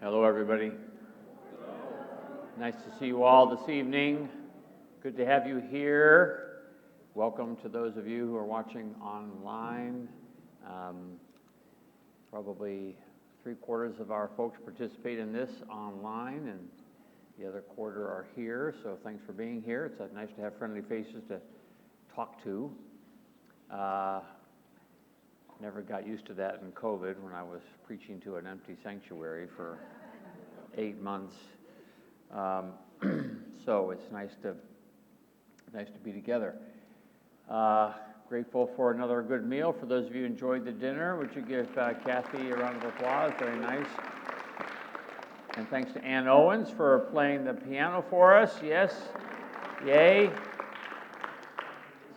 Hello, everybody. Nice to see you all this evening. Good to have you here. Welcome to those of you who are watching online. Probably 3/4 of our folks participate in this online, and the other quarter are here, so thanks for being here. It's nice to have friendly faces to talk to. Never got used to that in COVID when I was preaching to an empty sanctuary for 8 months. So it's nice to be together. Grateful for another good meal. For those of you who enjoyed the dinner, would you give Kathy a round of applause? Very nice. And thanks to Ann Owens for playing the piano for us. Yes, yay.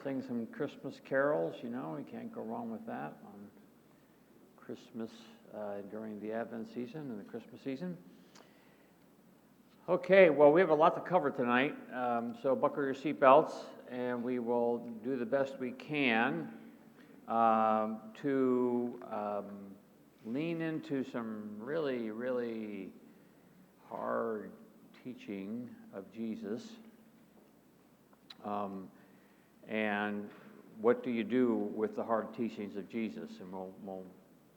Sing some Christmas carols, you can't go wrong with that on Christmas during the Advent season and the Christmas season. Okay, well, we have a lot to cover tonight, so buckle your seatbelts, and we will do the best we can to lean into some really, really hard teaching of Jesus. And what do you do with the hard teachings of Jesus? And we'll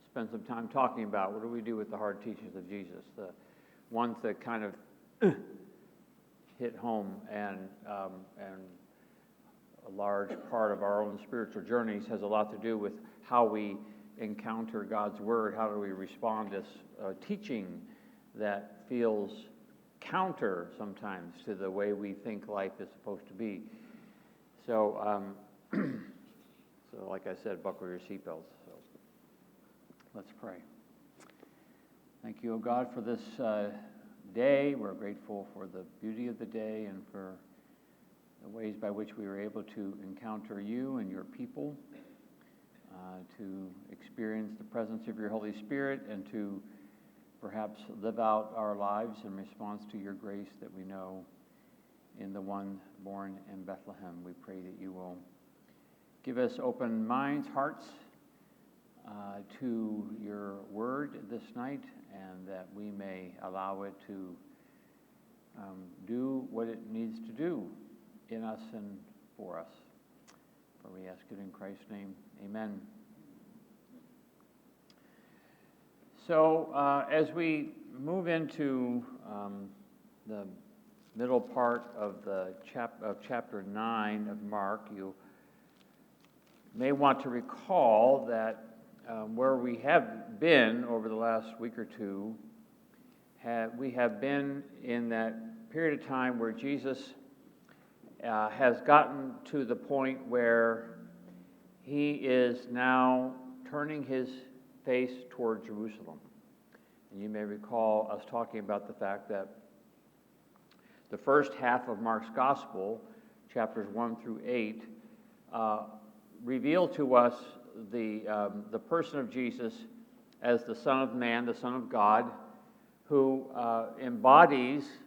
spend some time talking about what do we do with the hard teachings of Jesus, the ones that kind of hit home, and a large part of our own spiritual journeys has a lot to do with how we encounter God's Word. How do we respond to teaching that feels counter sometimes to the way we think life is supposed to be? So, like I said, buckle your seatbelts. So, let's pray. Thank you, O God, for this day. We're grateful for the beauty of the day and for the ways by which we were able to encounter you and your people, to experience the presence of your Holy Spirit, and to perhaps live out our lives in response to your grace that we know in the one born in Bethlehem. We pray that you will give us open minds, hearts to your word this night, and that we may allow it to do what it needs to do in us and for us. For we ask it in Christ's name. Amen. So as we move into the middle part of chapter 9 of Mark, you may want to recall that where we have been over the last week or two, we have been in that period of time where Jesus has gotten to the point where he is now turning his face toward Jerusalem. And you may recall us talking about the fact that the first half of Mark's Gospel, chapters 1 through 8, reveal to us the person of Jesus as the Son of Man, the Son of God, who embodies,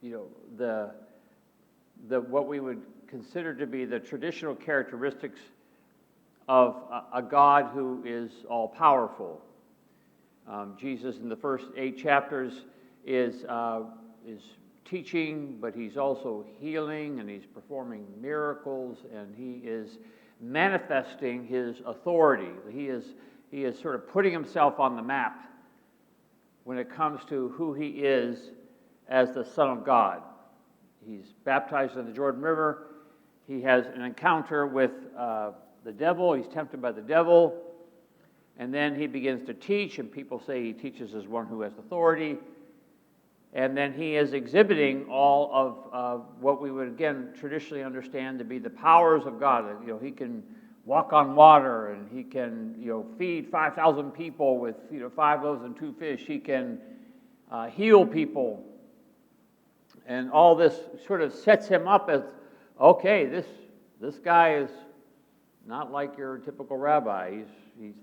the what we would consider to be the traditional characteristics of a God who is all powerful. Jesus, in the first 8 chapters, is teaching, but he's also healing, and he's performing miracles, and he is manifesting his authority. He is sort of putting himself on the map when it comes to who he is as the Son of God. He's baptized in the Jordan River. He has an encounter with the devil. He's tempted by the devil. And then he begins to teach, and people say he teaches as one who has authority. And then he is exhibiting all of what we would, again, traditionally understand to be the powers of God. He can walk on water, and he can, feed 5,000 people with, 5 loaves and 2 fish. He can heal people. And all this sort of sets him up as, okay, this guy is not like your typical rabbi.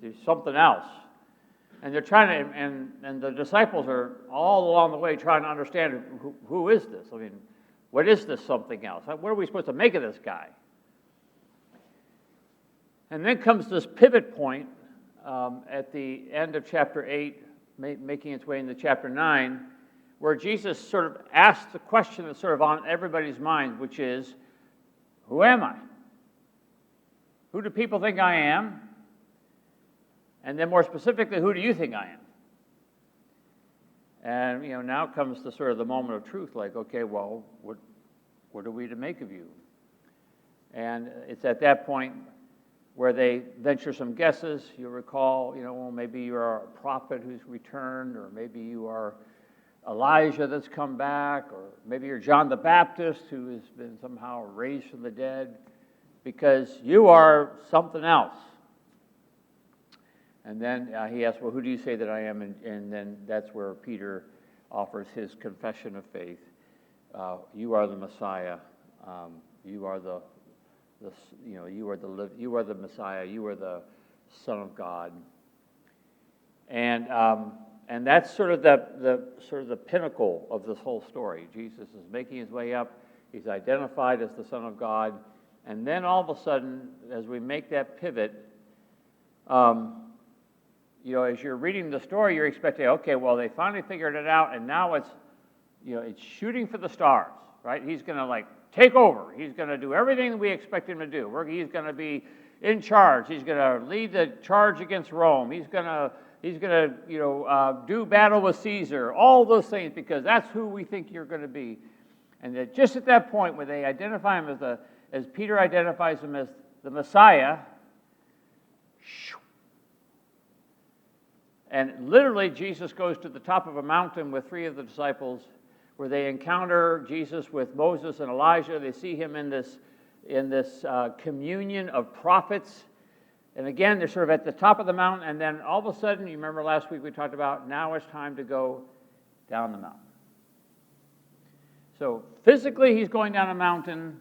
He's something else. And they're trying to, and the disciples are all along the way trying to understand who is this? I mean, what is this something else? What are we supposed to make of this guy? And then comes this pivot point at the end of chapter 8, making its way into chapter 9, where Jesus sort of asks the question that's sort of on everybody's mind, which is, who am I? Who do people think I am? And then more specifically, who do you think I am? And, now comes the sort of the moment of truth, like, okay, well, what are we to make of you? And it's at that point where they venture some guesses. You'll recall, well, maybe you are a prophet who's returned, or maybe you are Elijah that's come back, or maybe you're John the Baptist who has been somehow raised from the dead, because you are something else. And then he asks, well, who do you say that I am? And then that's where Peter offers his confession of faith. You are the Messiah. You are the Messiah. You are the Son of God. And that's sort of the pinnacle of this whole story. Jesus is making his way up. He's identified as the Son of God. And then all of a sudden, as we make that pivot, as you're reading the story, you're expecting, okay, well, they finally figured it out, and now it's shooting for the stars, right? He's going to take over. He's going to do everything that we expect him to do. He's going to be in charge. He's going to lead the charge against Rome. He's going to do battle with Caesar. All those things, because that's who we think you're going to be. And that just at that point, where they identify him as Peter identifies him as the Messiah, and literally Jesus goes to the top of a mountain with 3 of the disciples, where they encounter Jesus with Moses and Elijah. They see him in this communion of prophets. And again, they're sort of at the top of the mountain, and then all of a sudden, you remember last week we talked about, now it's time to go down the mountain. So physically, he's going down a mountain,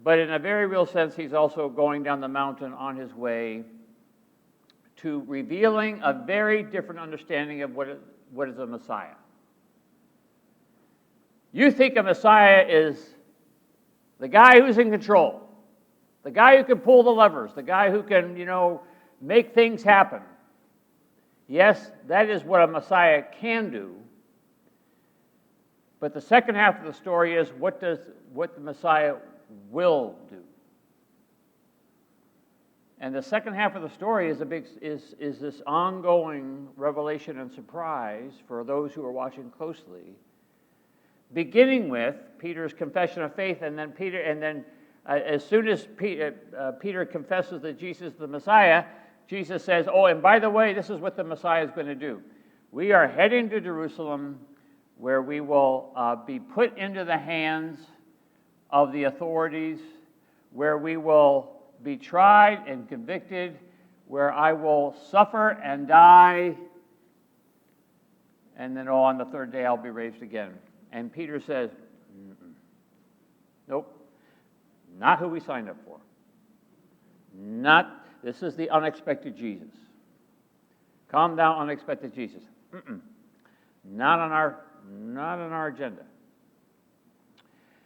but in a very real sense, he's also going down the mountain on his way to revealing a very different understanding of what is a Messiah. You think a Messiah is the guy who's in control, the guy who can pull the levers, the guy who can, make things happen. Yes, that is what a Messiah can do. But the second half of the story is what the Messiah will do. And the second half of the story is this ongoing revelation and surprise for those who are watching closely, beginning with Peter's confession of faith, and then as soon as Peter confesses that Jesus is the Messiah, Jesus says, "Oh, and by the way, this is what the Messiah is going to do. We are heading to Jerusalem, where we will be put into the hands of the authorities, where we will be tried and convicted, where I will suffer and die, and then on the third day I'll be raised again." And Peter says, nope, not who we signed up for. This is the unexpected Jesus. Calm down, unexpected Jesus. Not on our agenda.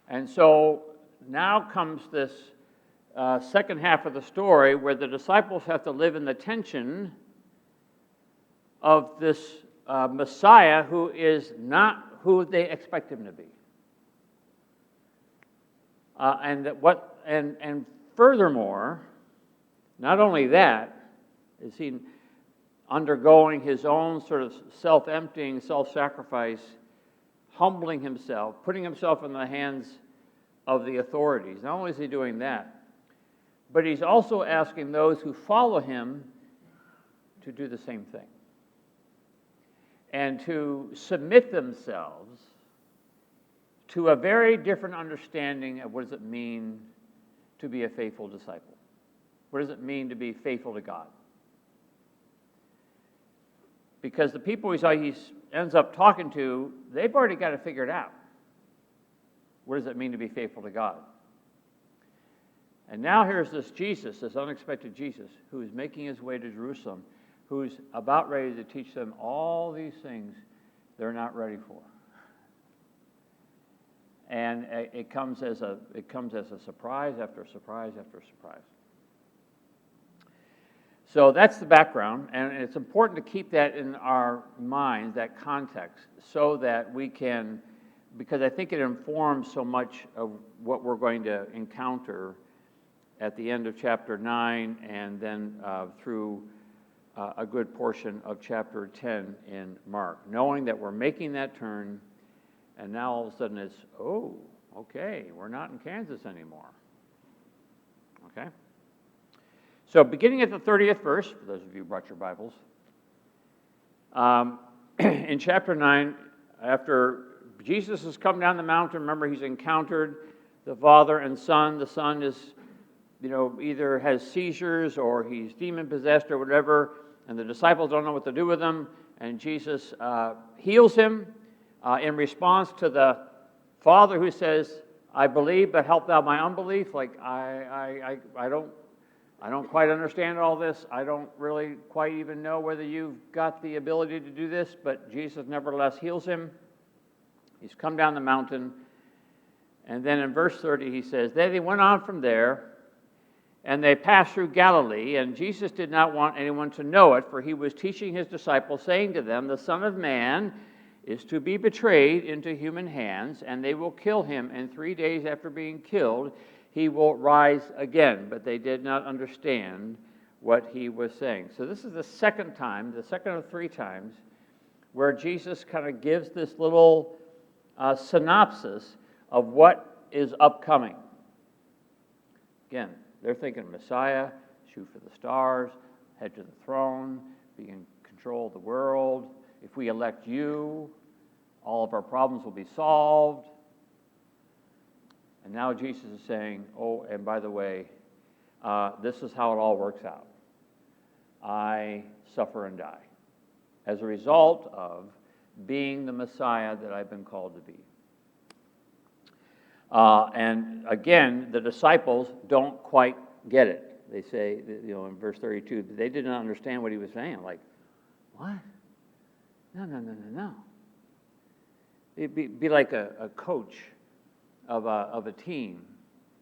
And so now comes this second half of the story, where the disciples have to live in the tension of this Messiah who is not who they expect him to be. And furthermore, not only that, is he undergoing his own sort of self-emptying, self-sacrifice, humbling himself, putting himself in the hands of the authorities. Not only is he doing that, but he's also asking those who follow him to do the same thing, and to submit themselves to a very different understanding of what does it mean to be a faithful disciple. What does it mean to be faithful to God? Because the people he ends up talking to, they've already got it figured out. What does it mean to be faithful to God? And now here's this Jesus, this unexpected Jesus, who is making his way to Jerusalem, who's about ready to teach them all these things they're not ready for. And it comes as a surprise after surprise after surprise. So that's the background, and it's important to keep that in our minds, that context, so that we can, because I think it informs so much of what we're going to encounter at the end of chapter 9 and then through a good portion of chapter 10 in Mark. Knowing that we're making that turn, and now all of a sudden it's, oh, okay, we're not in Kansas anymore. Okay? So beginning at the 30th verse, for those of you who brought your Bibles, in chapter 9, after Jesus has come down the mountain, remember he's encountered the Father and Son. The Son is, either has seizures or he's demon-possessed or whatever, and the disciples don't know what to do with him, and Jesus heals him in response to the Father who says, I believe, but help thou my unbelief. Like, I don't quite understand all this. I don't really quite even know whether you've got the ability to do this, but Jesus nevertheless heals him. He's come down the mountain. And then in verse 30, he says, Then they went on from there, and they passed through Galilee, and Jesus did not want anyone to know it, for he was teaching his disciples, saying to them, The Son of Man is to be betrayed into human hands, and they will kill him, and 3 days after being killed, he will rise again. But they did not understand what he was saying. So this is the second time, the second of 3 times, where Jesus kind of gives this little synopsis of what is upcoming. Again, they're thinking Messiah, shoot for the stars, head to the throne, be in control of the world. If we elect you, all of our problems will be solved. And now Jesus is saying, oh, and by the way, this is how it all works out. I suffer and die as a result of being the Messiah that I've been called to be. And again, the disciples don't quite get it. They say, in verse 32, they did not understand what he was saying. Like, what? No. It'd be like a coach of a team,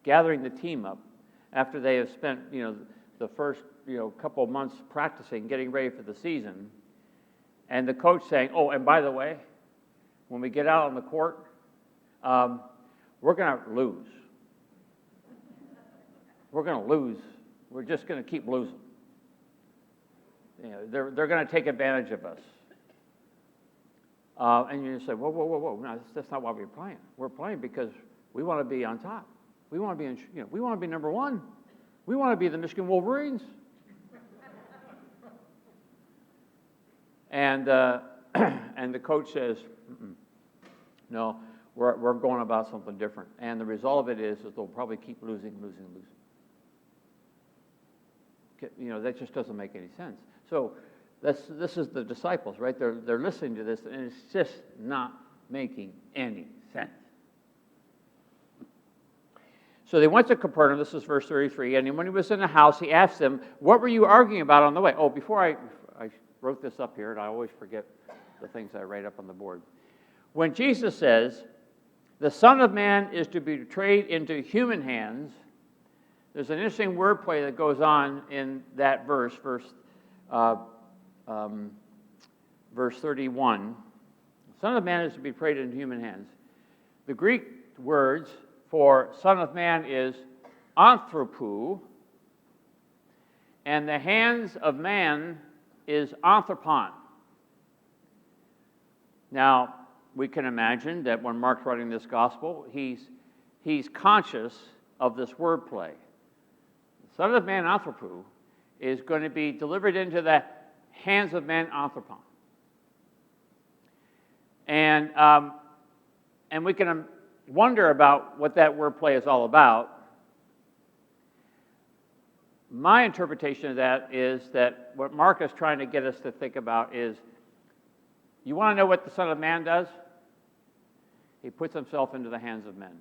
gathering the team up after they have spent, the first, couple of months practicing, getting ready for the season, and the coach saying, oh, and by the way, when we get out on the court, we're going to lose. We're going to lose. We're just going to keep losing. They're going to take advantage of us. And you say, whoa. No, that's not why we're playing. We're playing because we want to be on top. We want to be we want to be number one. We want to be the Michigan Wolverines. And and the coach says, no, we're going about something different. And the result of it is they'll probably keep losing. That just doesn't make any sense. So this is the disciples, right? They're listening to this, and it's just not making any sense. So they went to Capernaum, this is verse 33, and when he was in the house, he asked them, what were you arguing about on the way? Oh, before I wrote this up here, and I always forget the things I write up on the board. When Jesus says, the Son of Man is to be betrayed into human hands, there's an interesting wordplay that goes on in that verse 31. The Son of Man is to be betrayed into human hands. The Greek words for Son of Man is anthropou, and the hands of man is anthropon. Now, we can imagine that when Mark's writing this gospel, he's conscious of this wordplay. The Son of Man, anthropou, is going to be delivered into the hands of man, anthropon. And we can wonder about what that wordplay is all about. My interpretation of that is that what Mark is trying to get us to think about is, you want to know what the Son of Man does? He puts himself into the hands of men.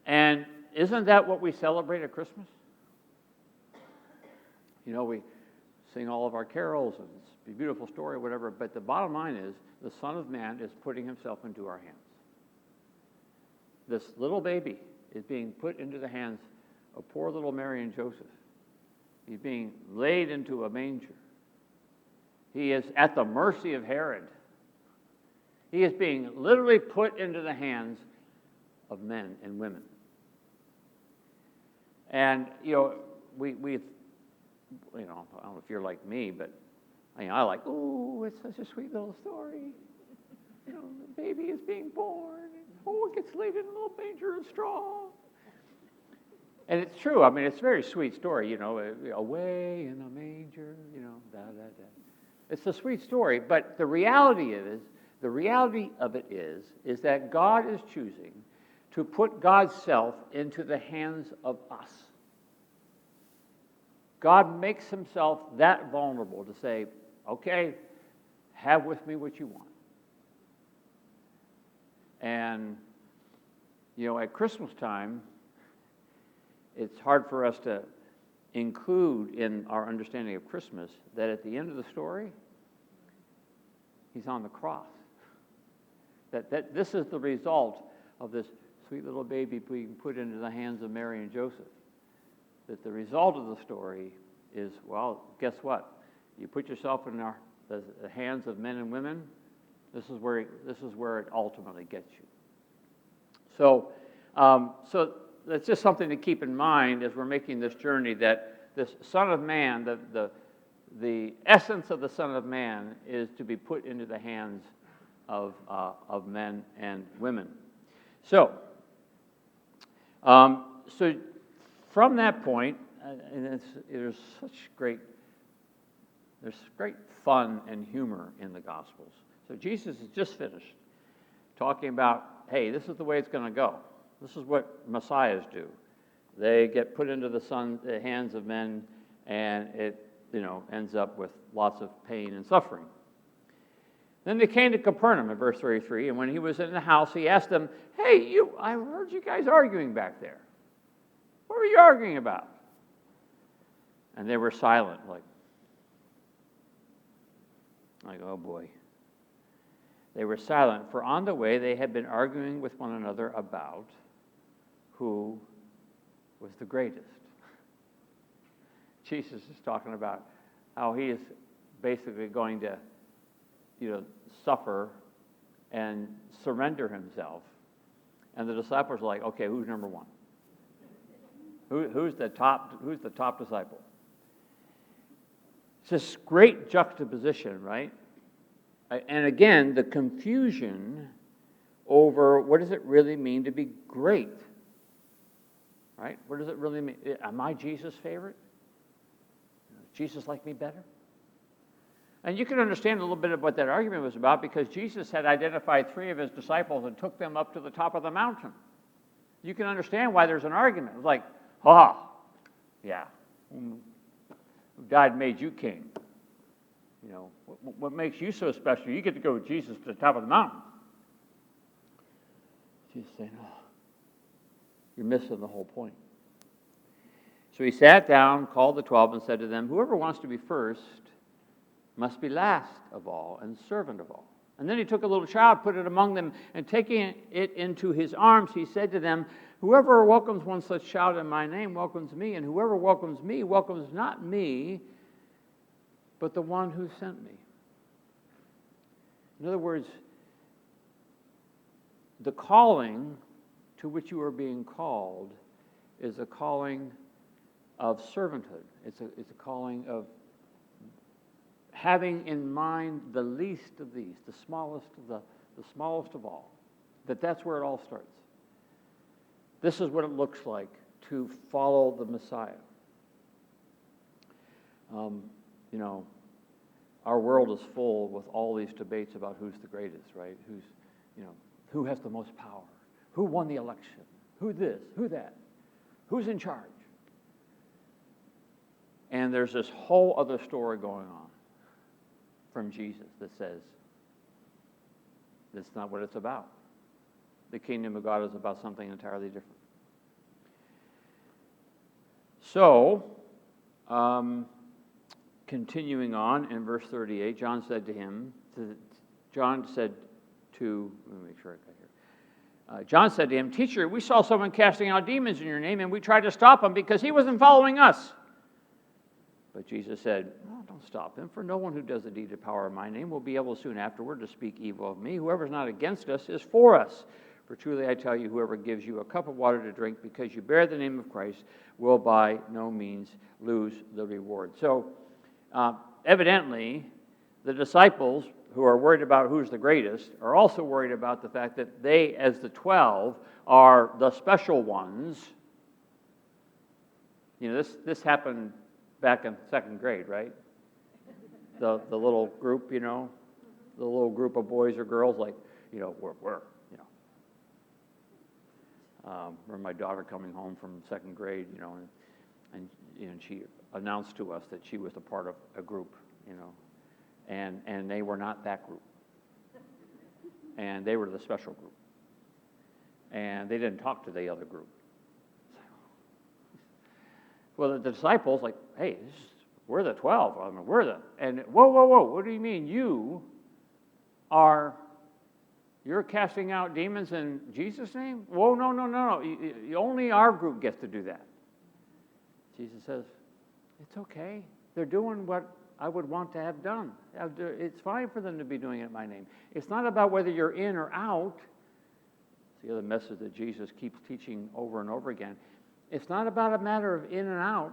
And isn't that what we celebrate at Christmas? We sing all of our carols, and it's a beautiful story, whatever, but the bottom line is, the Son of Man is putting himself into our hands. This little baby is being put into the hands of poor little Mary and Joseph. He's being laid into a manger. He is at the mercy of Herod. He is being literally put into the hands of men and women. And, we I don't know if you're like me, but I like, oh, it's such a sweet little story. The baby is being born. It gets laid in a little manger of straw. And it's true. I mean, it's a very sweet story, away in a manger, It's a sweet story, but the reality of it is that God is choosing to put God's self into the hands of us. God makes himself that vulnerable to say, okay, have with me what you want. And, at Christmas time, it's hard for us to include in our understanding of Christmas that at the end of the story, he's on the cross. That this is the result of this sweet little baby being put into the hands of Mary and Joseph. That the result of the story is, well, guess what? You put yourself in the hands of men and women, this is where it ultimately gets you. So that's just something to keep in mind as we're making this journey, that this Son of Man, the essence of the Son of Man is to be put into the hands of men and women. So from that point, and there's great fun and humor in the Gospels. So Jesus has just finished talking about, hey, this is the way it's going to go. This is what Messiahs do. They get put into the hands of men, and it ends up with lots of pain and suffering. Then they came to Capernaum in verse 33, and when he was in the house, he asked them, hey, I heard you guys arguing back there. What were you arguing about? And they were silent, like, oh boy. They were silent, for on the way they had been arguing with one another about who was the greatest. Jesus is talking about how he is basically going to, suffer and surrender himself. And the disciples are like, okay, who's number one? Who's the top disciple? It's this great juxtaposition, right? And again, the confusion over what does it really mean to be great? Right? What does it really mean? Am I Jesus' favorite? Does Jesus like me better? And you can understand a little bit of what that argument was about, because Jesus had identified 3 of his disciples and took them up to the top of the mountain. You can understand why there's an argument. It's like, yeah, who died made you king. What makes you so special? You get to go with Jesus to the top of the mountain. Jesus saying, you're missing the whole point. So he sat down, called the 12, and said to them, whoever wants to be first must be last of all and servant of all. And then he took a little child, put it among them, and taking it into his arms, he said to them, whoever welcomes one such child in my name welcomes me, and whoever welcomes me welcomes not me, but the one who sent me. In other words, the calling to which you are being called is a calling of servanthood. It's a calling of having in mind the least of these, the smallest of all. That's where it all starts. This is what it looks like to follow the Messiah. Our world is full with all these debates about who's the greatest, right? Who has the most power? Who won the election? Who this? Who that? Who's in charge? And there's this whole other story going on from Jesus that says that's not what it's about. The kingdom of God is about something entirely different. So, continuing on in verse 38, John said, let me make sure I got here. John said to him, Teacher, we saw someone casting out demons in your name, and we tried to stop him because he wasn't following us. But Jesus said, "No, don't stop him, for no one who does a deed of power in my name will be able soon afterward to speak evil of me. Whoever is not against us is for us. For truly I tell you, whoever gives you a cup of water to drink because you bear the name of Christ will by no means lose the reward." So evidently, the disciples who are worried about who's the greatest are also worried about the fact that they, as the 12, are the special ones. You know, this happened back in second grade, right? The little group, you know, the little group of boys or girls, like, you know, we're you know. Remember my daughter coming home from second grade, you know, and she announced to us that she was a part of a group, you know, and they were not that group, and they were the special group, and they didn't talk to the other group. Well, the disciples, like, hey, we're the 12. I mean, and whoa, what do you mean you're casting out demons in Jesus' name? Whoa, no. Only our group gets to do that. Jesus says, it's okay. They're doing what I would want to have done. It's fine for them to be doing it in my name. It's not about whether you're in or out. It's the other message that Jesus keeps teaching over and over again. It's not about a matter of in and out.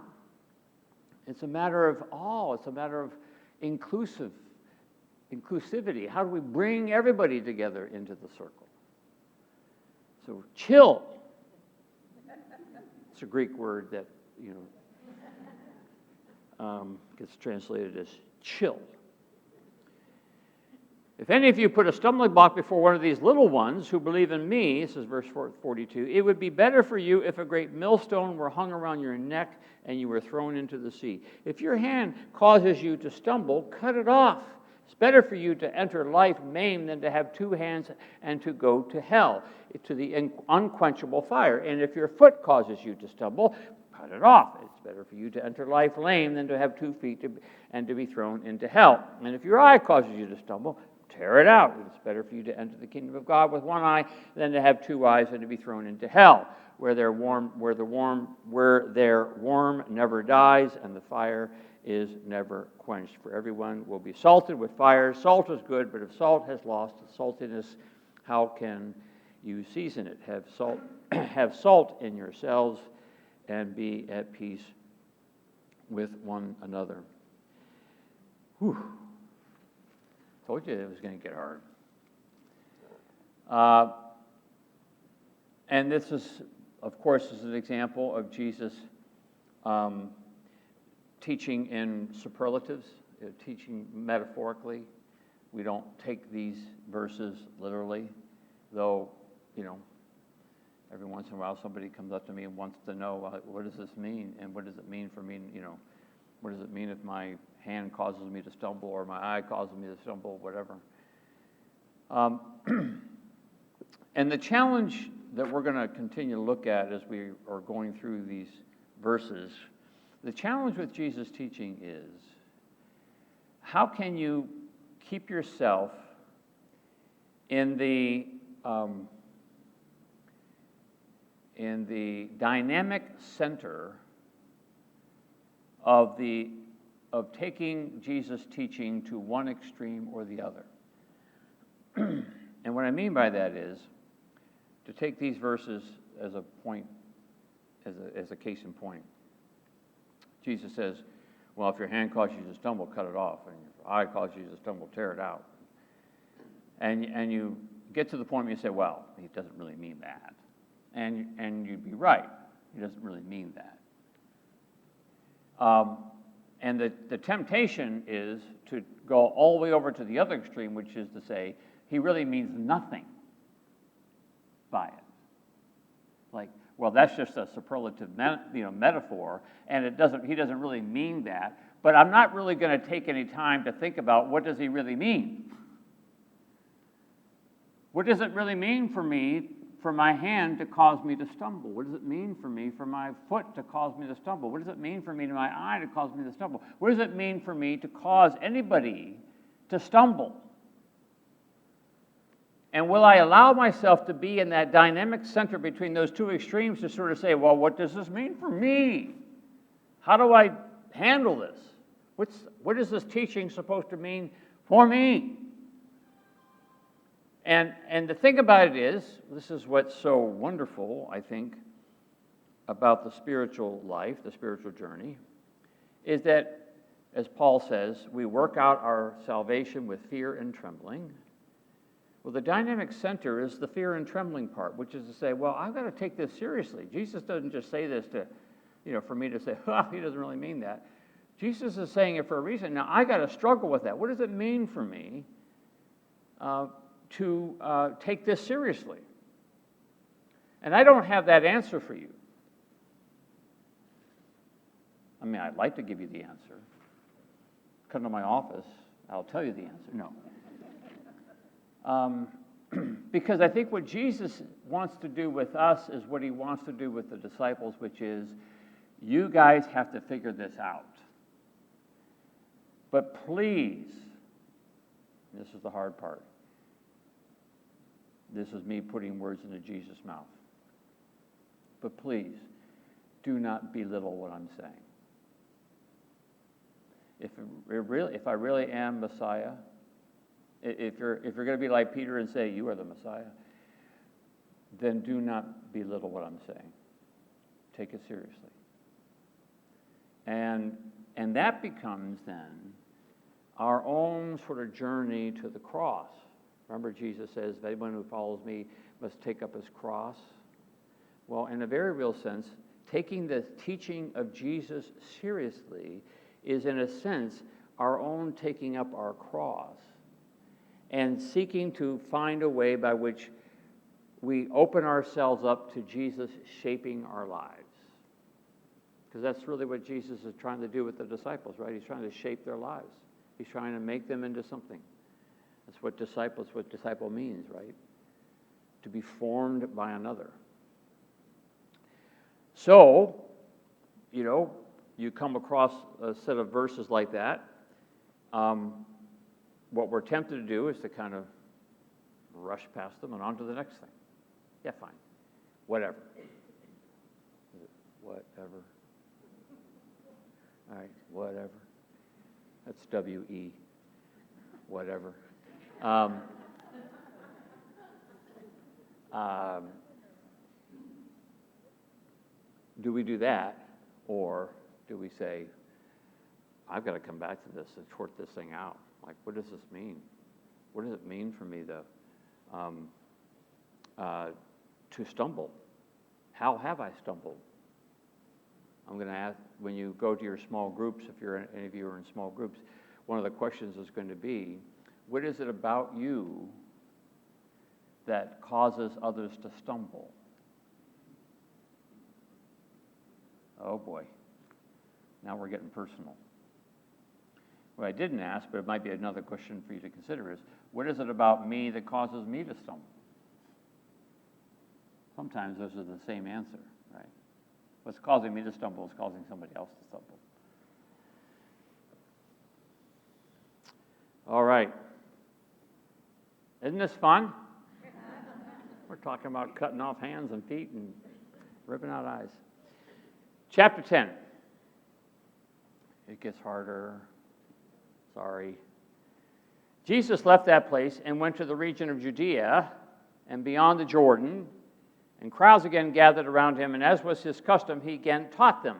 It's a matter of all. It's a matter of inclusivity. How do we bring everybody together into the circle? So chill. It's a Greek word that, you know, gets translated as chill. If any of you put a stumbling block before one of these little ones who believe in me, this is verse 42, it would be better for you if a great millstone were hung around your neck and you were thrown into the sea. If your hand causes you to stumble, cut it off. It's better for you to enter life maimed than to have two hands and to go to hell, to the unquenchable fire. And if your foot causes you to stumble, cut it off. It's better for you to enter life lame than to have 2 feet and to be thrown into hell. And if your eye causes you to stumble, tear it out. It's better for you to enter the kingdom of God with one eye than to have 2 eyes and to be thrown into hell, where their worm never dies and the fire is never quenched. For everyone will be salted with fire. Salt is good, but if salt has lost its saltiness, how can you season it? Have salt in yourselves and be at peace with one another. Whew. Told you it was going to get hard. And this is, of course, is an example of Jesus teaching in superlatives, teaching metaphorically. We don't take these verses literally, though, you know, every once in a while somebody comes up to me and wants to know, what does this mean? And what does it mean for me, you know, what does it mean if my hand causes me to stumble or my eye causes me to stumble, whatever. And the challenge that we're going to continue to look at as we are going through these verses, the challenge with Jesus' teaching is, how can you keep yourself in the dynamic center of taking Jesus' teaching to one extreme or the other? And what I mean by that is to take these verses as a point, as a case in point. Jesus says, well, if your hand causes you to stumble, cut it off, and if your eye causes you to stumble, tear it out. And you get to the point where you say, well, he doesn't really mean that. And you'd be right. He doesn't really mean that. And the temptation is to go all the way over to the other extreme, which is to say, he really means nothing by it. Like, well, that's just a superlative metaphor, and he doesn't really mean that, but I'm not really going to take any time to think about what does he really mean. What does it really mean for me, for my hand to cause me to stumble? What does it mean for me, for my foot to cause me to stumble? What does it mean for me, to my eye to cause me to stumble? What does it mean for me to cause anybody to stumble? And will I allow myself to be in that dynamic center between those two extremes to sort of say, well, what does this mean for me? How do I handle this? What is this teaching supposed to mean for me? And the thing about it is, this is what's so wonderful, I think, about the spiritual life, the spiritual journey, is that, as Paul says, we work out our salvation with fear and trembling. Well, the dynamic center is the fear and trembling part, which is to say, well, I've got to take this seriously. Jesus doesn't just say this to, for me to say, he doesn't really mean that. Jesus is saying it for a reason. Now, I got to struggle with that. What does it mean for me to take this seriously? And I don't have that answer for you. I mean, I'd like to give you the answer. Come to my office, I'll tell you the answer. No. Because I think what Jesus wants to do with us is what he wants to do with the disciples, which is, you guys have to figure this out. But please, this is the hard part. This is me putting words into Jesus' mouth. But please, do not belittle what I'm saying. If I really am Messiah, if you're going to be like Peter and say, you are the Messiah, then do not belittle what I'm saying. Take it seriously. And that becomes then our own sort of journey to the cross. Remember, Jesus says, anyone who follows me must take up his cross. Well, in a very real sense, taking the teaching of Jesus seriously is, in a sense, our own taking up our cross and seeking to find a way by which we open ourselves up to Jesus shaping our lives. Because that's really what Jesus is trying to do with the disciples, right? He's trying to shape their lives. He's trying to make them into something. That's what disciple means, right? To be formed by another. So, you come across a set of verses like that. What we're tempted to do is to kind of rush past them and on to the next thing. Yeah, fine. Whatever. Whatever. All right, whatever. That's W-E. Whatever. Do we do that, or do we say, I've got to come back to this and sort this thing out? Like, what does this mean? What does it mean for me to stumble? How have I stumbled? I'm going to ask, when you go to your small groups, if any of you are in small groups, one of the questions is going to be, what is it about you that causes others to stumble? Oh boy, now we're getting personal. What I didn't ask, but it might be another question for you to consider, is what is it about me that causes me to stumble? Sometimes those are the same answer, right? What's causing me to stumble is causing somebody else to stumble. All right. Isn't this fun? We're talking about cutting off hands and feet and ripping out eyes. Chapter 10. It gets harder. Sorry. Jesus left that place and went to the region of Judea and beyond the Jordan, and crowds again gathered around him, and as was his custom, he again taught them.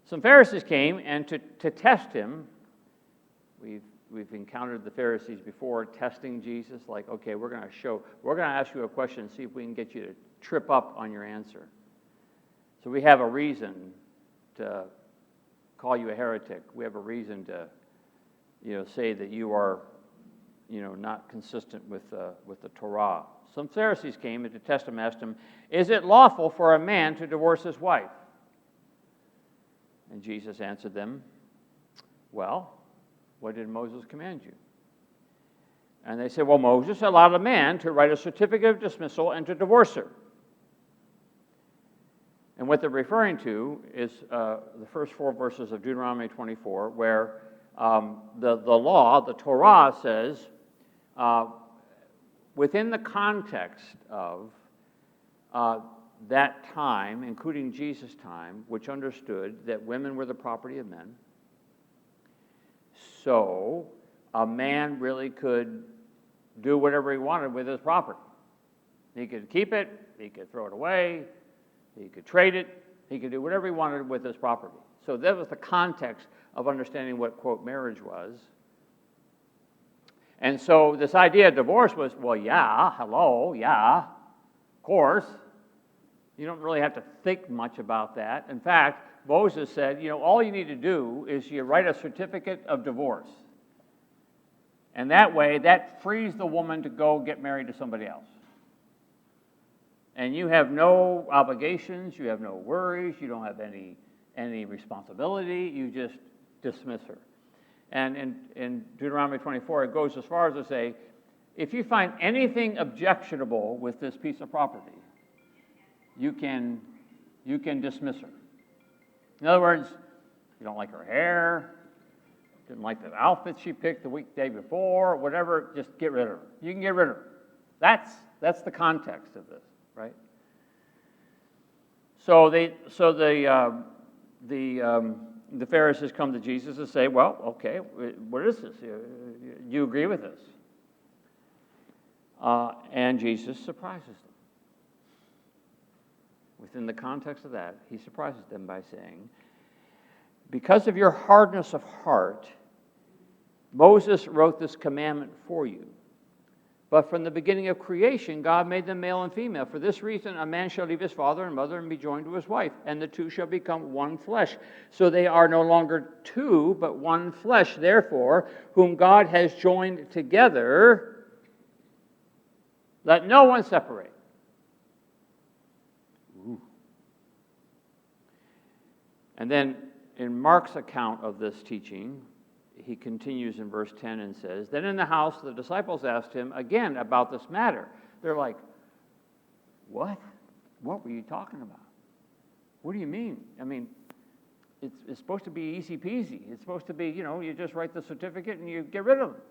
Some Pharisees came, and to test him, we've encountered the Pharisees before testing Jesus, like, okay, we're going to ask you a question and see if we can get you to trip up on your answer. So we have a reason to call you a heretic. We have a reason to, say that you are, not consistent with the Torah. Some Pharisees came and to test him asked him, is it lawful for a man to divorce his wife? And Jesus answered them, well, what did Moses command you? And they said, well, Moses allowed a man to write a certificate of dismissal and to divorce her. And what they're referring to is the first 4 verses of Deuteronomy 24, where the law, the Torah, says, within the context of that time, including Jesus' time, which understood that women were the property of men. So a man really could do whatever he wanted with his property. He could keep it, he could throw it away, he could trade it, he could do whatever he wanted with his property. So that was the context of understanding what, quote, marriage was. And so this idea of divorce was, well, yeah, hello, yeah, of course. You don't really have to think much about that. In fact, Moses said, all you need to do is you write a certificate of divorce. And that way, that frees the woman to go get married to somebody else. And you have no obligations, you have no worries, you don't have any responsibility, you just dismiss her. And in Deuteronomy 24, it goes as far as to say, if you find anything objectionable with this piece of property, you can dismiss her. In other words, you don't like her hair, didn't like the outfit she picked the day before, whatever, just get rid of her. You can get rid of her. That's the context of this, right? So the Pharisees come to Jesus and say, well, okay, what is this? You agree with this? And Jesus surprises them. Within the context of that, he surprises them by saying, because of your hardness of heart, Moses wrote this commandment for you. But from the beginning of creation, God made them male and female. For this reason, a man shall leave his father and mother and be joined to his wife, and the two shall become one flesh. So they are no longer two, but one flesh. Therefore, whom God has joined together, let no one separate. Ooh. And then in Mark's account of this teaching, he continues in verse 10 and says, then in the house the disciples asked him again about this matter. They're like, what? What were you talking about? What do you mean? I mean, it's supposed to be easy peasy. It's supposed to be, you just write the certificate and you get rid of them.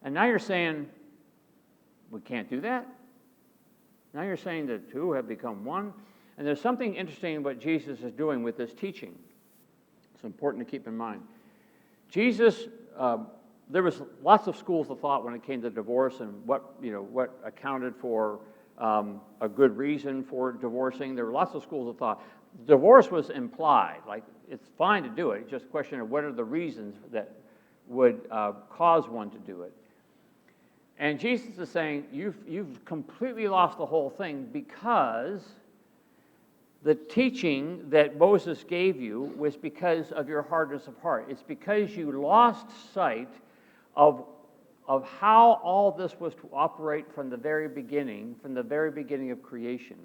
And now you're saying, we can't do that? Now you're saying that two have become one? And there's something interesting what Jesus is doing with this teaching. It's important to keep in mind. Jesus, there was lots of schools of thought when it came to divorce and what accounted for a good reason for divorcing. There were lots of schools of thought. Divorce was implied, like it's fine to do it. It's just a question of what are the reasons that would cause one to do it. And Jesus is saying, you've completely lost the whole thing because the teaching that Moses gave you was because of your hardness of heart. It's because you lost sight of how all this was to operate from the very beginning of creation.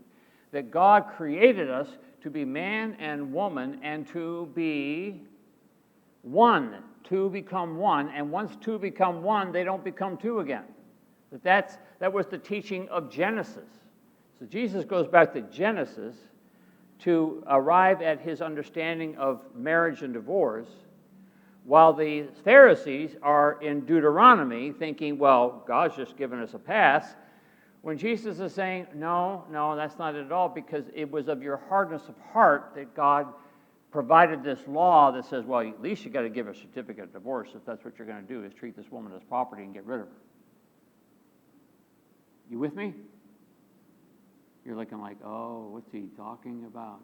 That God created us to be man and woman and to be one, to become one. And once two become one, they don't become two again. That was the teaching of Genesis. So Jesus goes back to Genesis to arrive at his understanding of marriage and divorce, while the Pharisees are in Deuteronomy thinking, well, God's just given us a pass, when Jesus is saying, no, that's not it at all, because it was of your hardness of heart that God provided this law that says, well, at least you got to give a certificate of divorce if that's what you're going to do, is treat this woman as property and get rid of her. You with me? You're looking like, oh, what's he talking about?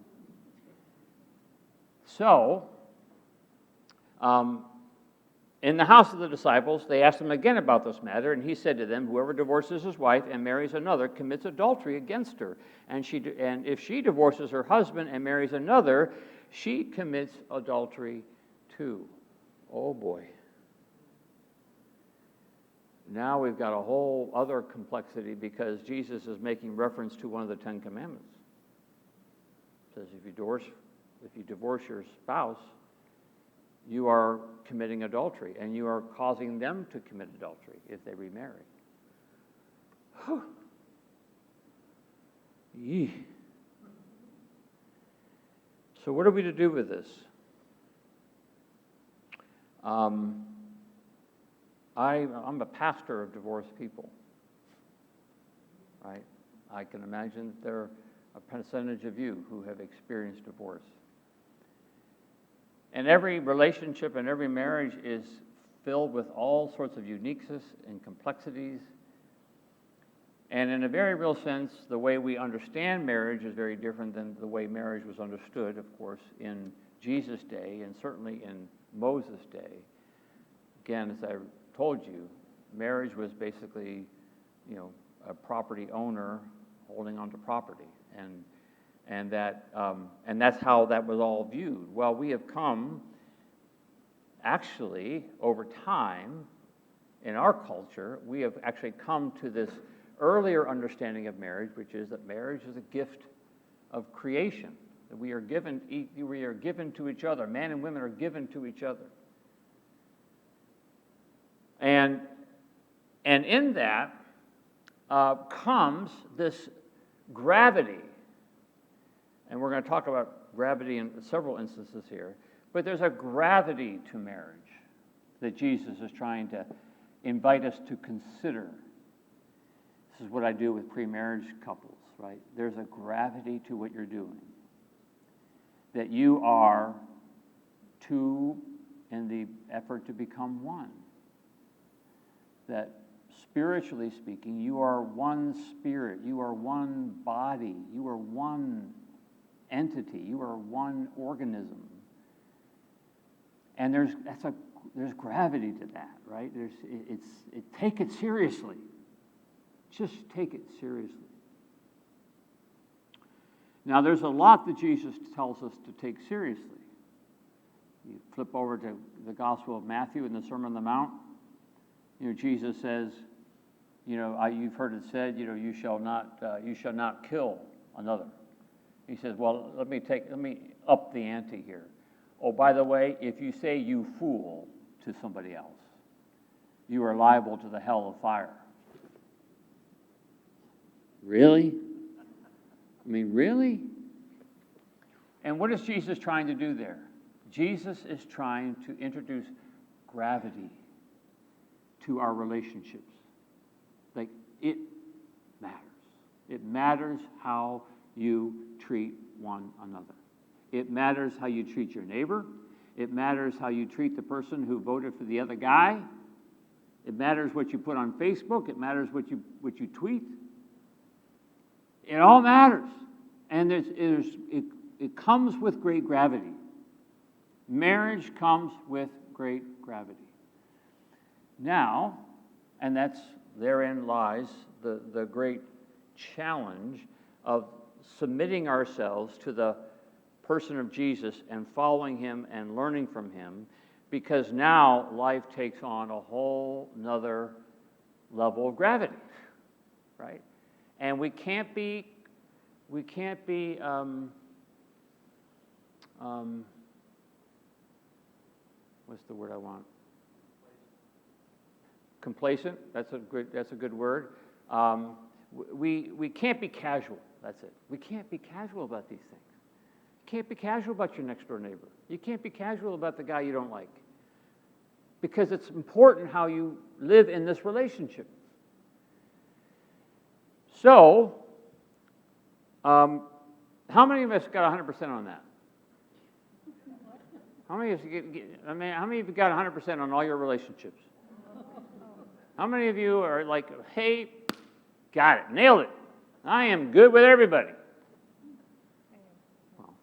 So, in the house of the disciples, they asked him again about this matter, and he said to them, whoever divorces his wife and marries another commits adultery against her. And if she divorces her husband and marries another, she commits adultery too. Oh boy. Now we've got a whole other complexity because Jesus is making reference to one of the 10 Commandments. It says if you divorce your spouse, you are committing adultery, and you are causing them to commit adultery if they remarry. Whew. Yee. So what are we to do with this? I'm a pastor of divorced people, right? I can imagine there a percentage of you who have experienced divorce. And every relationship and every marriage is filled with all sorts of uniqueness and complexities. And in a very real sense, the way we understand marriage is very different than the way marriage was understood, of course, in Jesus' day and certainly in Moses' day. Again, as I told you, marriage was basically, a property owner holding onto property, and that's how that was all viewed. Well, we have come, actually, over time, in our culture, we have actually come to this earlier understanding of marriage, which is that marriage is a gift of creation, that we are given to each other. Man and women are given to each other. And in that comes this gravity. And we're going to talk about gravity in several instances here. But there's a gravity to marriage that Jesus is trying to invite us to consider. This is what I do with pre-marriage couples, right? There's a gravity to what you're doing. That you are two in the effort to become one. That spiritually speaking, you are one spirit, you are one body, you are one entity, you are one organism. And there's gravity to that, right? Take it seriously. Just take it seriously. Now, there's a lot that Jesus tells us to take seriously. You flip over to the Gospel of Matthew in the Sermon on the Mount. Jesus says, you've heard it said, you shall not kill another. He says, well, let me up the ante here. Oh, by the way, if you say you fool to somebody else, you are liable to the hell of fire. Really? Really? And what is Jesus trying to do there? Jesus is trying to introduce gravity to our relationships. Like, it matters. It matters how you treat one another. It matters how you treat your neighbor. It matters how you treat the person who voted for the other guy. It matters what you put on Facebook. It matters what you tweet. It all matters. And it comes with great gravity. Marriage comes with great gravity. Now, and therein lies the great challenge of submitting ourselves to the person of Jesus and following him and learning from him, because now life takes on a whole nother level of gravity, right? And we can't be what's the word I want? Complacent. That's a good word. We can't be casual. That's it. We can't be casual about these things. You can't be casual about your next door neighbor. You can't be casual about the guy you don't like, because it's important how you live in this relationship. So, how many of us got 100% on that? How many of you got 100% on all your relationships? How many of you are like, hey, got it, nailed it. I am good with everybody. Well,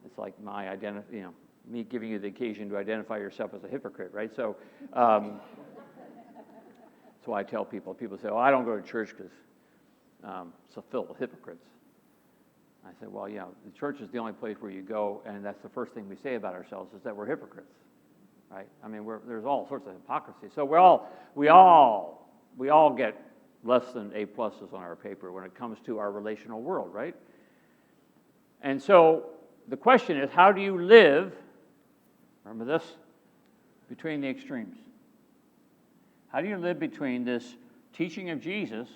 it's like me giving you the occasion to identify yourself as a hypocrite, right? So, that's why I tell people. People say, "Oh, I don't go to church because it's filled with hypocrites." I say, "Well, yeah, the church is the only place where you go, and that's the first thing we say about ourselves is that we're hypocrites, right? I mean, there's all sorts of hypocrisy. So we all get less than A+ on our paper when it comes to our relational world, right? And so the question is, how do you live? Remember this, between the extremes. How do you live between this teaching of Jesus,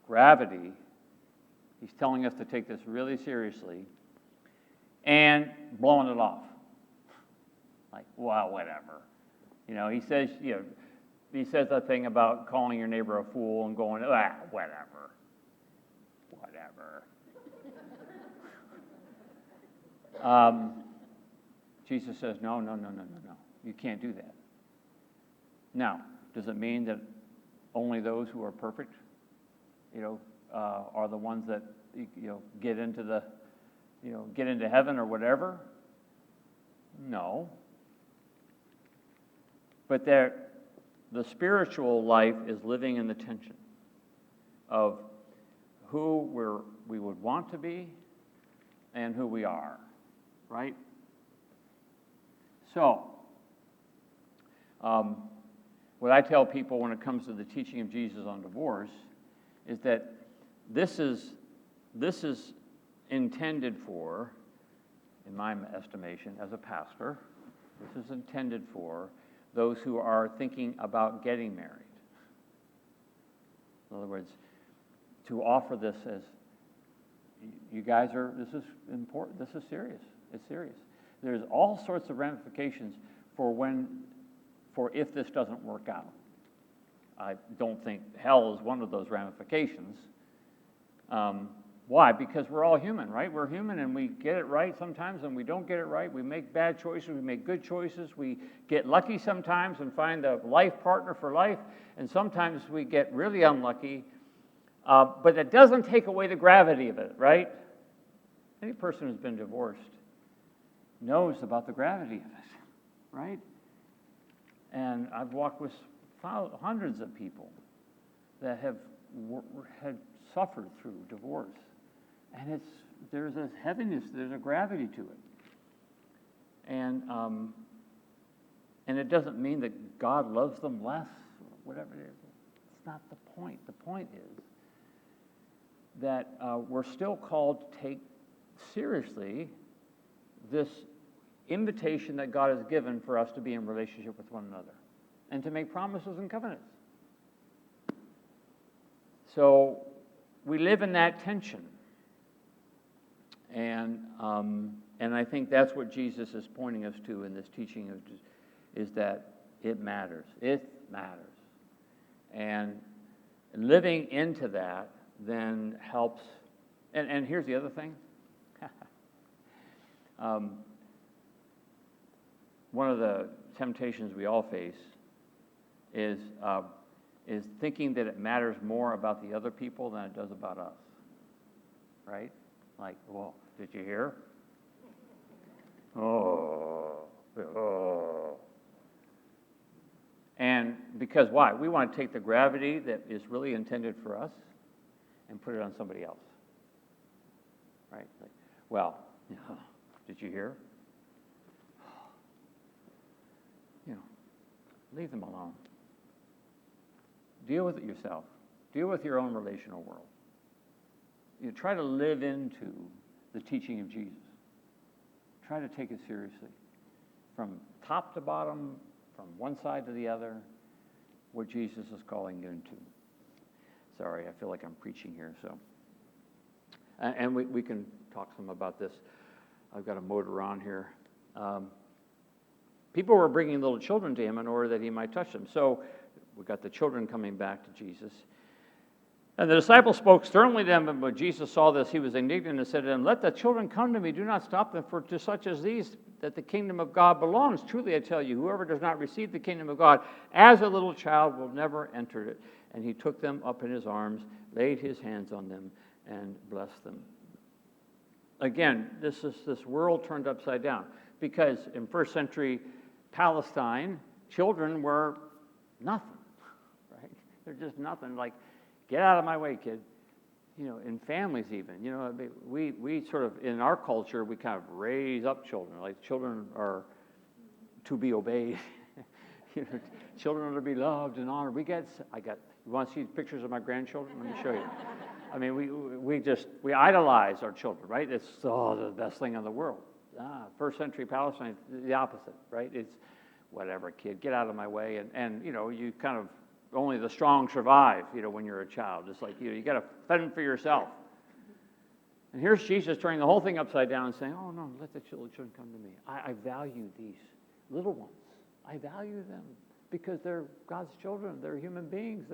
gravity, he's telling us to take this really seriously, and blowing it off? Like, well, whatever. He says, he says that thing about calling your neighbor a fool and going, whatever. Jesus says, no. You can't do that. Now, does it mean that only those who are perfect, are the ones that, get into heaven or whatever? No. But the spiritual life is living in the tension of who we would want to be and who we are, right? So, what I tell people when it comes to the teaching of Jesus on divorce is that this is intended for, in my estimation as a pastor, this is intended for those who are thinking about getting married. In other words, to offer this as, you guys this is important, this is serious, it's serious. There's all sorts of ramifications for if this doesn't work out. I don't think hell is one of those ramifications. Why? Because we're all human, right? We're human and we get it right sometimes and we don't get it right. We make bad choices, we make good choices. We get lucky sometimes and find a life partner for life. And sometimes we get really unlucky. But that doesn't take away the gravity of it, right? Any person who's been divorced knows about the gravity of it, right? And I've walked with hundreds of people that have had suffered through divorce. And there's a heaviness, there's a gravity to it. And it doesn't mean that God loves them less, or whatever it is. It's not the point. The point is that we're still called to take seriously this invitation that God has given for us to be in relationship with one another and to make promises and covenants. So we live in that tension. And I think that's what Jesus is pointing us to in this teaching is that it matters. It matters. And living into that then helps. And here's the other thing. One of the temptations we all face is thinking that it matters more about the other people than it does about us, right? Like, well, did you hear? Oh. And because why? We want to take the gravity that is really intended for us and put it on somebody else, right? Like, well, did you hear? Leave them alone. Deal with it yourself. Deal with your own relational world. Try to live into the teaching of Jesus. Try to take it seriously. From top to bottom, from one side to the other, what Jesus is calling you into. Sorry, I feel like I'm preaching here. So, and we can talk some about this. I've got a motor on here. People were bringing little children to him in order that he might touch them. So we got the children coming back to Jesus. And the disciples spoke sternly to them, and when Jesus saw this, he was indignant and said to them, "Let the children come to me, do not stop them, for to such as these that the kingdom of God belongs. Truly I tell you, whoever does not receive the kingdom of God as a little child will never enter it." And he took them up in his arms, laid his hands on them, and blessed them. Again, this is this world turned upside down, because in first century Palestine, children were nothing, right? They're just nothing. Like, get out of my way, kid. In families even. We sort of, in our culture, we kind of raise up children. Like, children are to be obeyed. Children are to be loved and honored. You want to see pictures of my grandchildren? Let me show you. I mean, we idolize our children, right? It's the best thing in the world. First century Palestine, the opposite, right? It's whatever, kid, get out of my way. And you kind of, only the strong survive, when you're a child. It's like, you got to fend for yourself. And here's Jesus turning the whole thing upside down and saying, oh, no, let the children come to me. I value these little ones. I value them. because they're God's children. They're human beings.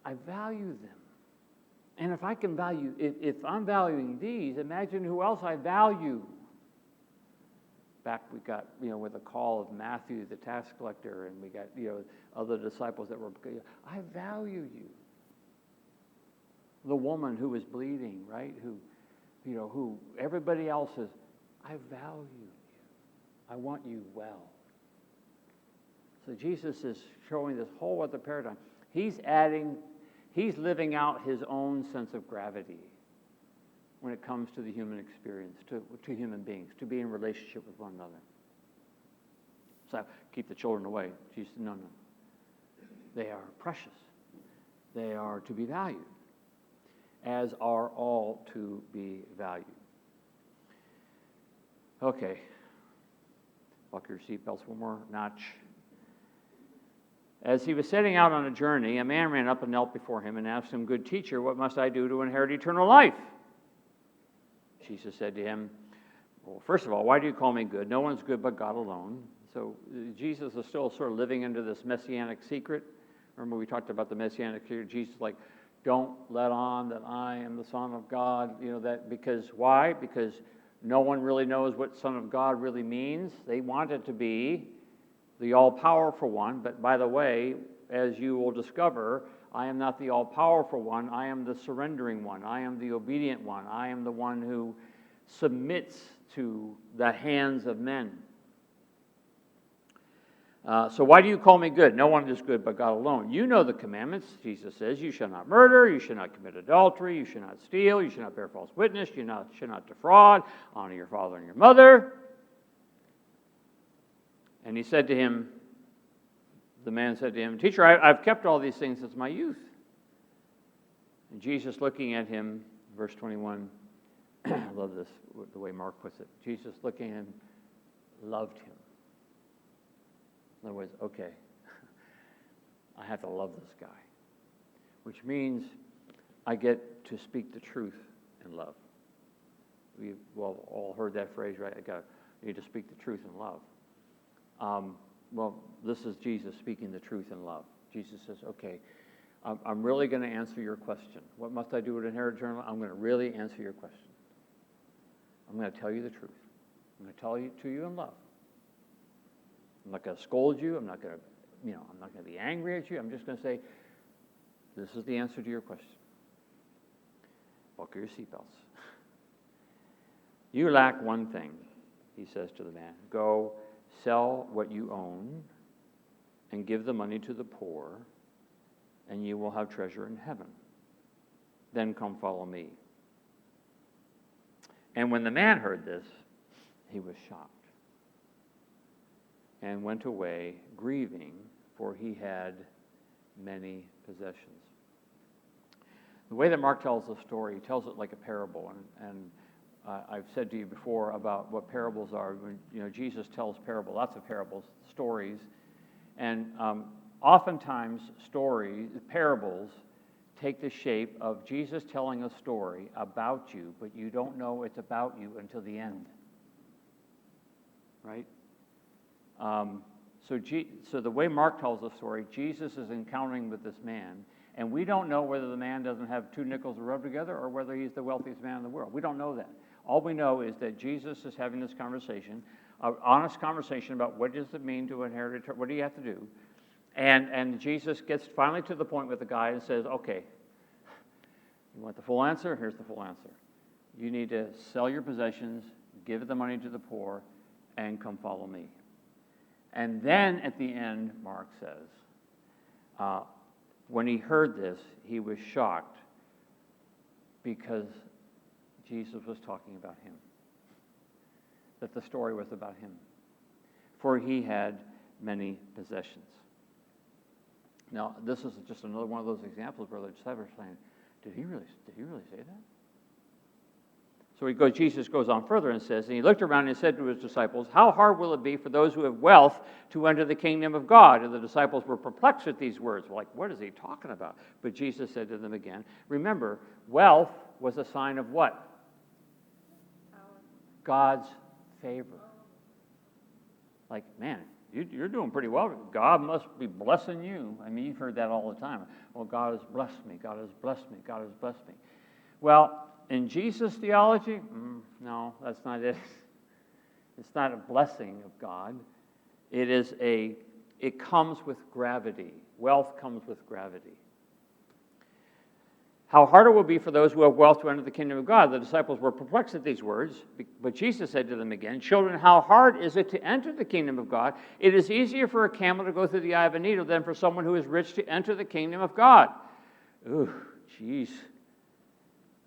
I value them. And if I can value, if I'm valuing these, imagine who else I value. Back we got, with the call of Matthew, the tax collector, and we got, other disciples that were, I value you. The woman who was bleeding, right? Who everybody else is, I value you. I want you well. So Jesus is showing this whole other paradigm. He's living out his own sense of gravity when it comes to the human experience, to human beings, to be in relationship with one another. So keep the children away. Jesus said, no. They are precious. They are to be valued, as are all to be valued. Okay. Buckle your seatbelts one more notch. As he was setting out on a journey, a man ran up and knelt before him and asked him, "Good teacher, what must I do to inherit eternal life?" Jesus said to him, "Well, first of all, why do you call me good? No one's good but God alone." So Jesus is still sort of living into this messianic secret. Remember we talked about the messianic secret. Jesus is like, don't let on that I am the Son of God. That because why? Because no one really knows what Son of God really means. They want it to be the all-powerful one. But by the way, as you will discover, I am not the all-powerful one. I am the surrendering one. I am the obedient one. I am the one who submits to the hands of men. So why do you call me good? No one is good but God alone. You know the commandments. Jesus says, you shall not murder, you shall not commit adultery, you shall not steal, you shall not bear false witness, you shall not defraud, honor your father and your mother. And he said to him, the man said to him, "Teacher, I've kept all these things since my youth." And Jesus, looking at him, verse 21, I love this, the way Mark puts it. Jesus, looking at him, loved him. In other words, okay, I have to love this guy, which means I get to speak the truth in love. We've all heard that phrase, right? I need to speak the truth in love. Well, this is Jesus speaking the truth in love. Jesus says, okay, I'm really going to answer your question. What must I do to inherit eternal life? I'm going to really answer your question. I'm going to tell you the truth. I'm going to tell it to you in love. I'm not going to scold you. I'm not going to be angry at you. I'm just going to say, this is the answer to your question. Buckle your seatbelts. You lack one thing, he says to the man. Go sell what you own and give the money to the poor, and you will have treasure in heaven. Then come follow me. And when the man heard this, he was shocked and went away grieving, for he had many possessions. The way that Mark tells the story, he tells it like a parable, and I've said to you before about what parables are. When, Jesus tells lots of parables, stories, and oftentimes parables take the shape of Jesus telling a story about you, but you don't know it's about you until the end, right? So the way Mark tells the story, Jesus is encountering with this man, and we don't know whether the man doesn't have two nickels to rub together or whether he's the wealthiest man in the world. We don't know that. All we know is that Jesus is having this conversation, an honest conversation about what does it mean to inherit, what do you have to do? And Jesus gets finally to the point with the guy and says, okay, you want the full answer? Here's the full answer. You need to sell your possessions, give the money to the poor, and come follow me. And then at the end, Mark says, when he heard this, he was shocked because Jesus was talking about him, that the story was about him, for he had many possessions. Now, this is just another one of those examples where the disciples are saying, did he really say that? So Jesus goes on further and says, and he looked around and said to his disciples, how hard will it be for those who have wealth to enter the kingdom of God? And the disciples were perplexed at these words, like, what is he talking about? But Jesus said to them again, remember, wealth was a sign of what? God's favor. Like, man, You're doing pretty well. God must be blessing you. I mean, you've heard that all the time. Well, God has blessed me. God has blessed me. God has blessed me. Well, in Jesus' theology, no, that's not it. It's not a blessing of God. It comes with gravity. Wealth comes with gravity. How hard it will be for those who have wealth to enter the kingdom of God. The disciples were perplexed at these words, but Jesus said to them again, children, how hard is it to enter the kingdom of God? It is easier for a camel to go through the eye of a needle than for someone who is rich to enter the kingdom of God. Ooh, jeez.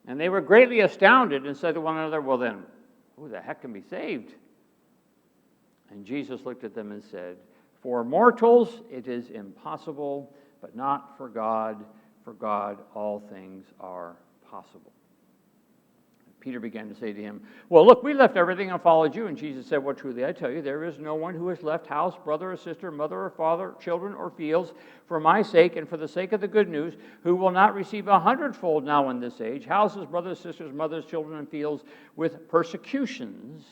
And they were greatly astounded and said to one another, well then, who the heck can be saved? And Jesus looked at them and said, for mortals it is impossible, but not for God. For God, all things are possible. Peter began to say to him, well, look, we left everything and followed you. And Jesus said, well, truly, I tell you, there is no one who has left house, brother or sister, mother or father, children or fields, for my sake and for the sake of the good news, who will not receive 100-fold now in this age, houses, brothers, sisters, mothers, children, and fields, with persecutions,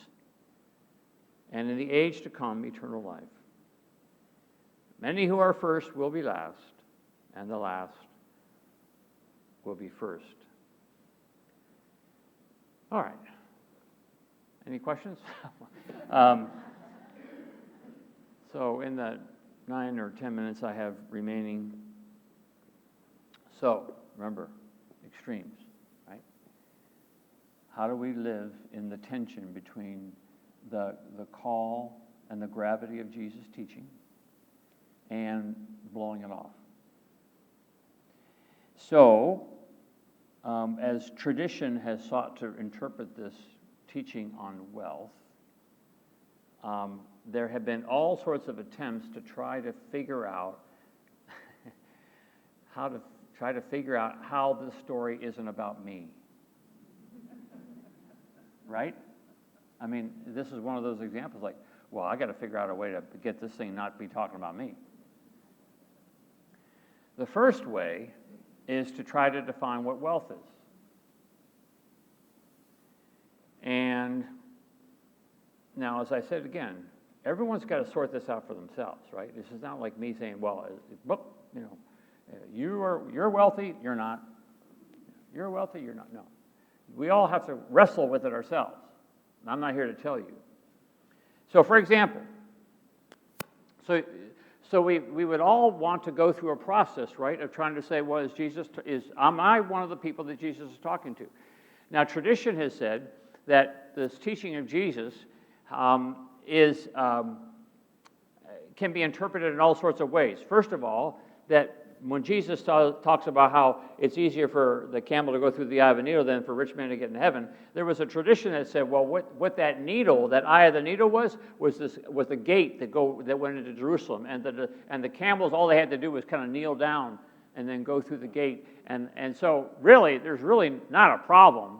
and in the age to come, eternal life. Many who are first will be last, and the last will be first. All right. Any questions? So in the 9 or 10 minutes I have remaining, so remember, extremes, right? How do we live in the tension between the call and the gravity of Jesus' teaching and blowing it off? So, as tradition has sought to interpret this teaching on wealth, there have been all sorts of attempts to try to figure out how this story isn't about me. Right? I mean, this is one of those examples like, well, I got to figure out a way to get this thing not to be talking about me. The first way is to try to define what wealth is. And now, as I said again, everyone's got to sort this out for themselves, right? This is not like me saying, well, you're wealthy, you're not. You're wealthy, you're not. No. We all have to wrestle with it ourselves. And I'm not here to tell you. So, for example, So we would all want to go through a process, right, of trying to say, well, am I one of the people that Jesus is talking to? Now, tradition has said that this teaching of Jesus can be interpreted in all sorts of ways. First of all, that when Jesus talks about how it's easier for the camel to go through the eye of a needle than for a rich man to get in heaven, there was a tradition that said, well, what that needle, that eye of the needle was the gate that went into Jerusalem, and the camels, all they had to do was kind of kneel down and then go through the gate, and so really, there's really not a problem.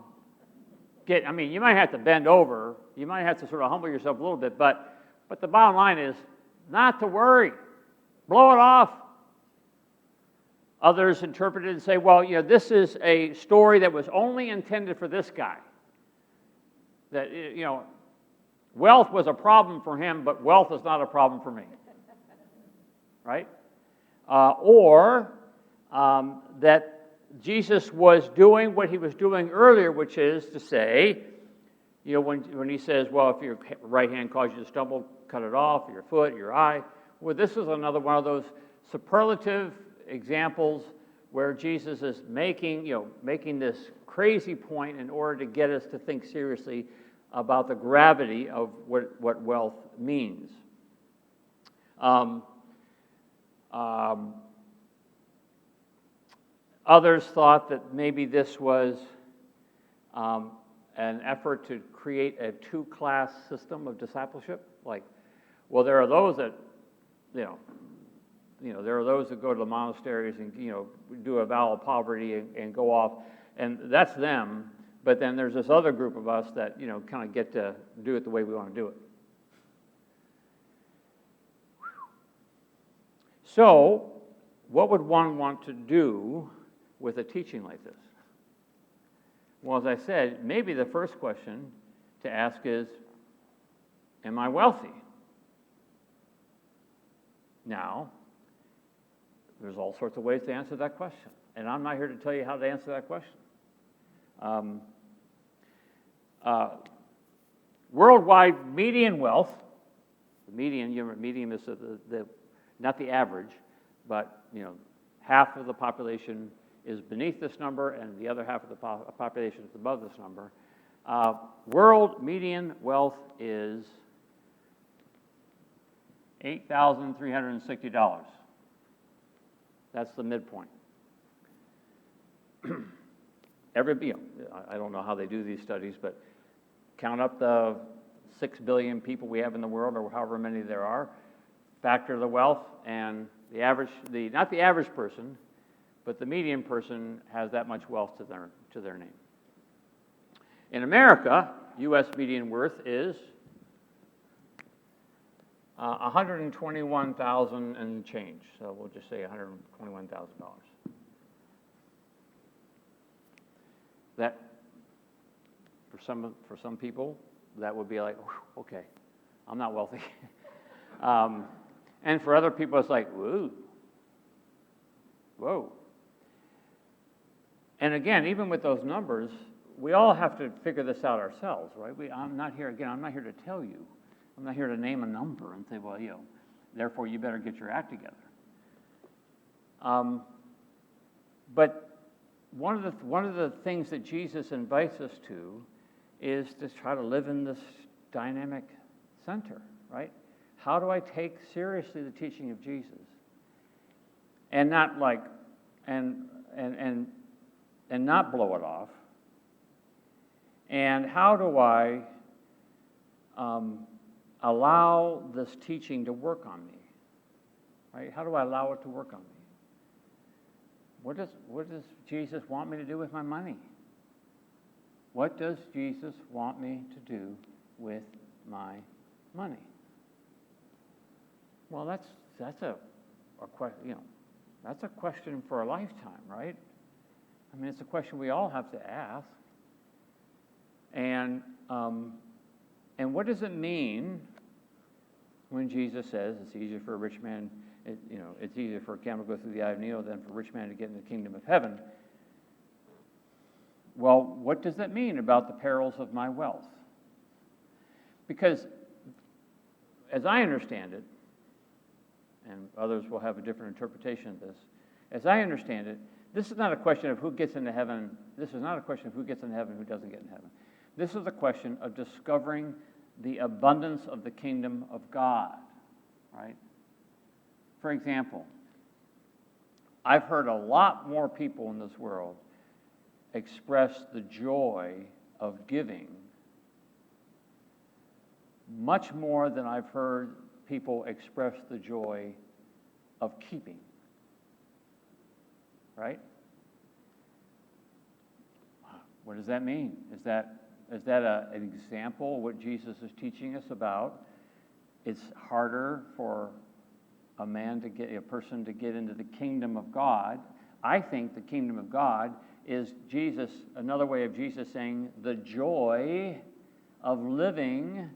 You might have to bend over, you might have to sort of humble yourself a little bit, but the bottom line is not to worry, blow it off. Others interpret it and say, well, this is a story that was only intended for this guy. That, wealth was a problem for him, but wealth is not a problem for me. Right? Or that Jesus was doing what he was doing earlier, which is to say, when he says, well, if your right hand causes you to stumble, cut it off, your foot, your eye. Well, this is another one of those superlative examples where Jesus is making this crazy point in order to get us to think seriously about the gravity of what wealth means. Others thought that maybe this was an effort to create a two-class system of discipleship. Like, well, there are those that, there are those that go to the monasteries and, do a vow of poverty and go off, and that's them. But then there's this other group of us that, kind of get to do it the way we want to do it. So, what would one want to do with a teaching like this? Well, as I said, maybe the first question to ask is, am I wealthy? Now, there's all sorts of ways to answer that question, and I'm not here to tell you how to answer that question. Worldwide median wealth, the median is not the average, but half of the population is beneath this number, and the other half of the population is above this number. World median wealth is $8,360. That's the midpoint. I don't know how they do these studies, but count up the 6 billion people we have in the world, or however many there are, factor the wealth, and the average, not the average person, but the median person has that much wealth to their name. In America, U.S. median worth is $121,000 and change. So we'll just say $121,000. That, for some people, that would be like, okay, I'm not wealthy. And for other people, it's like, whoa. And again, even with those numbers, we all have to figure this out ourselves, right? I'm not here to tell you. I'm not here to name a number and say, well, therefore you better get your act together. But one of the things that Jesus invites us to is to try to live in this dynamic center, right? How do I take seriously the teaching of Jesus, and not and not blow it off? And how do I allow this teaching to work on me? Right? How do I allow it to work on me? What does Jesus want me to do with my money? What does Jesus want me to do with my money? Well, that's a question. That's a question for a lifetime, right? I mean, it's a question we all have to ask. And what does it mean when Jesus says it's easier for a rich man, it's easier for a camel to go through the eye of a needle than for a rich man to get in the kingdom of heaven? Well, what does that mean about the perils of my wealth? Because, as I understand it, and others will have a different interpretation of this, as I understand it, this is not a question of who gets into heaven. This is not a question of who gets into heaven and who doesn't get in heaven. This is a question of discovering the abundance of the kingdom of God, right? For example, I've heard a lot more people in this world express the joy of giving, much more than I've heard people express the joy of keeping, right? What does that mean? Is that an example of what Jesus is teaching us about? It's harder for a person to get into the kingdom of God. I think the kingdom of God is another way of Jesus saying the joy of living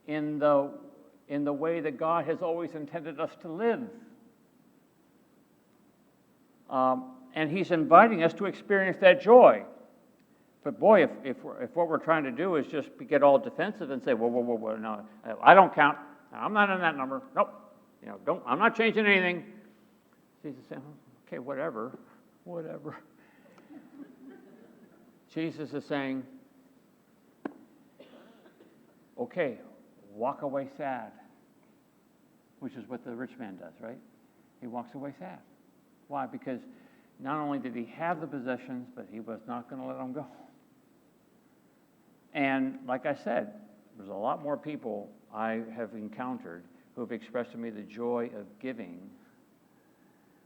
in the way that God has always intended us to live. And he's inviting us to experience that joy. But boy, if what we're trying to do is just get all defensive and say, whoa, no, I don't count. I'm not in that number. Nope. I'm not changing anything. Jesus saying, okay, whatever. Jesus is saying, okay, walk away sad, which is what the rich man does, right? He walks away sad. Why? Because not only did he have the possessions, but he was not going to let them go. And like I said, there's a lot more people I have encountered who have expressed to me the joy of giving,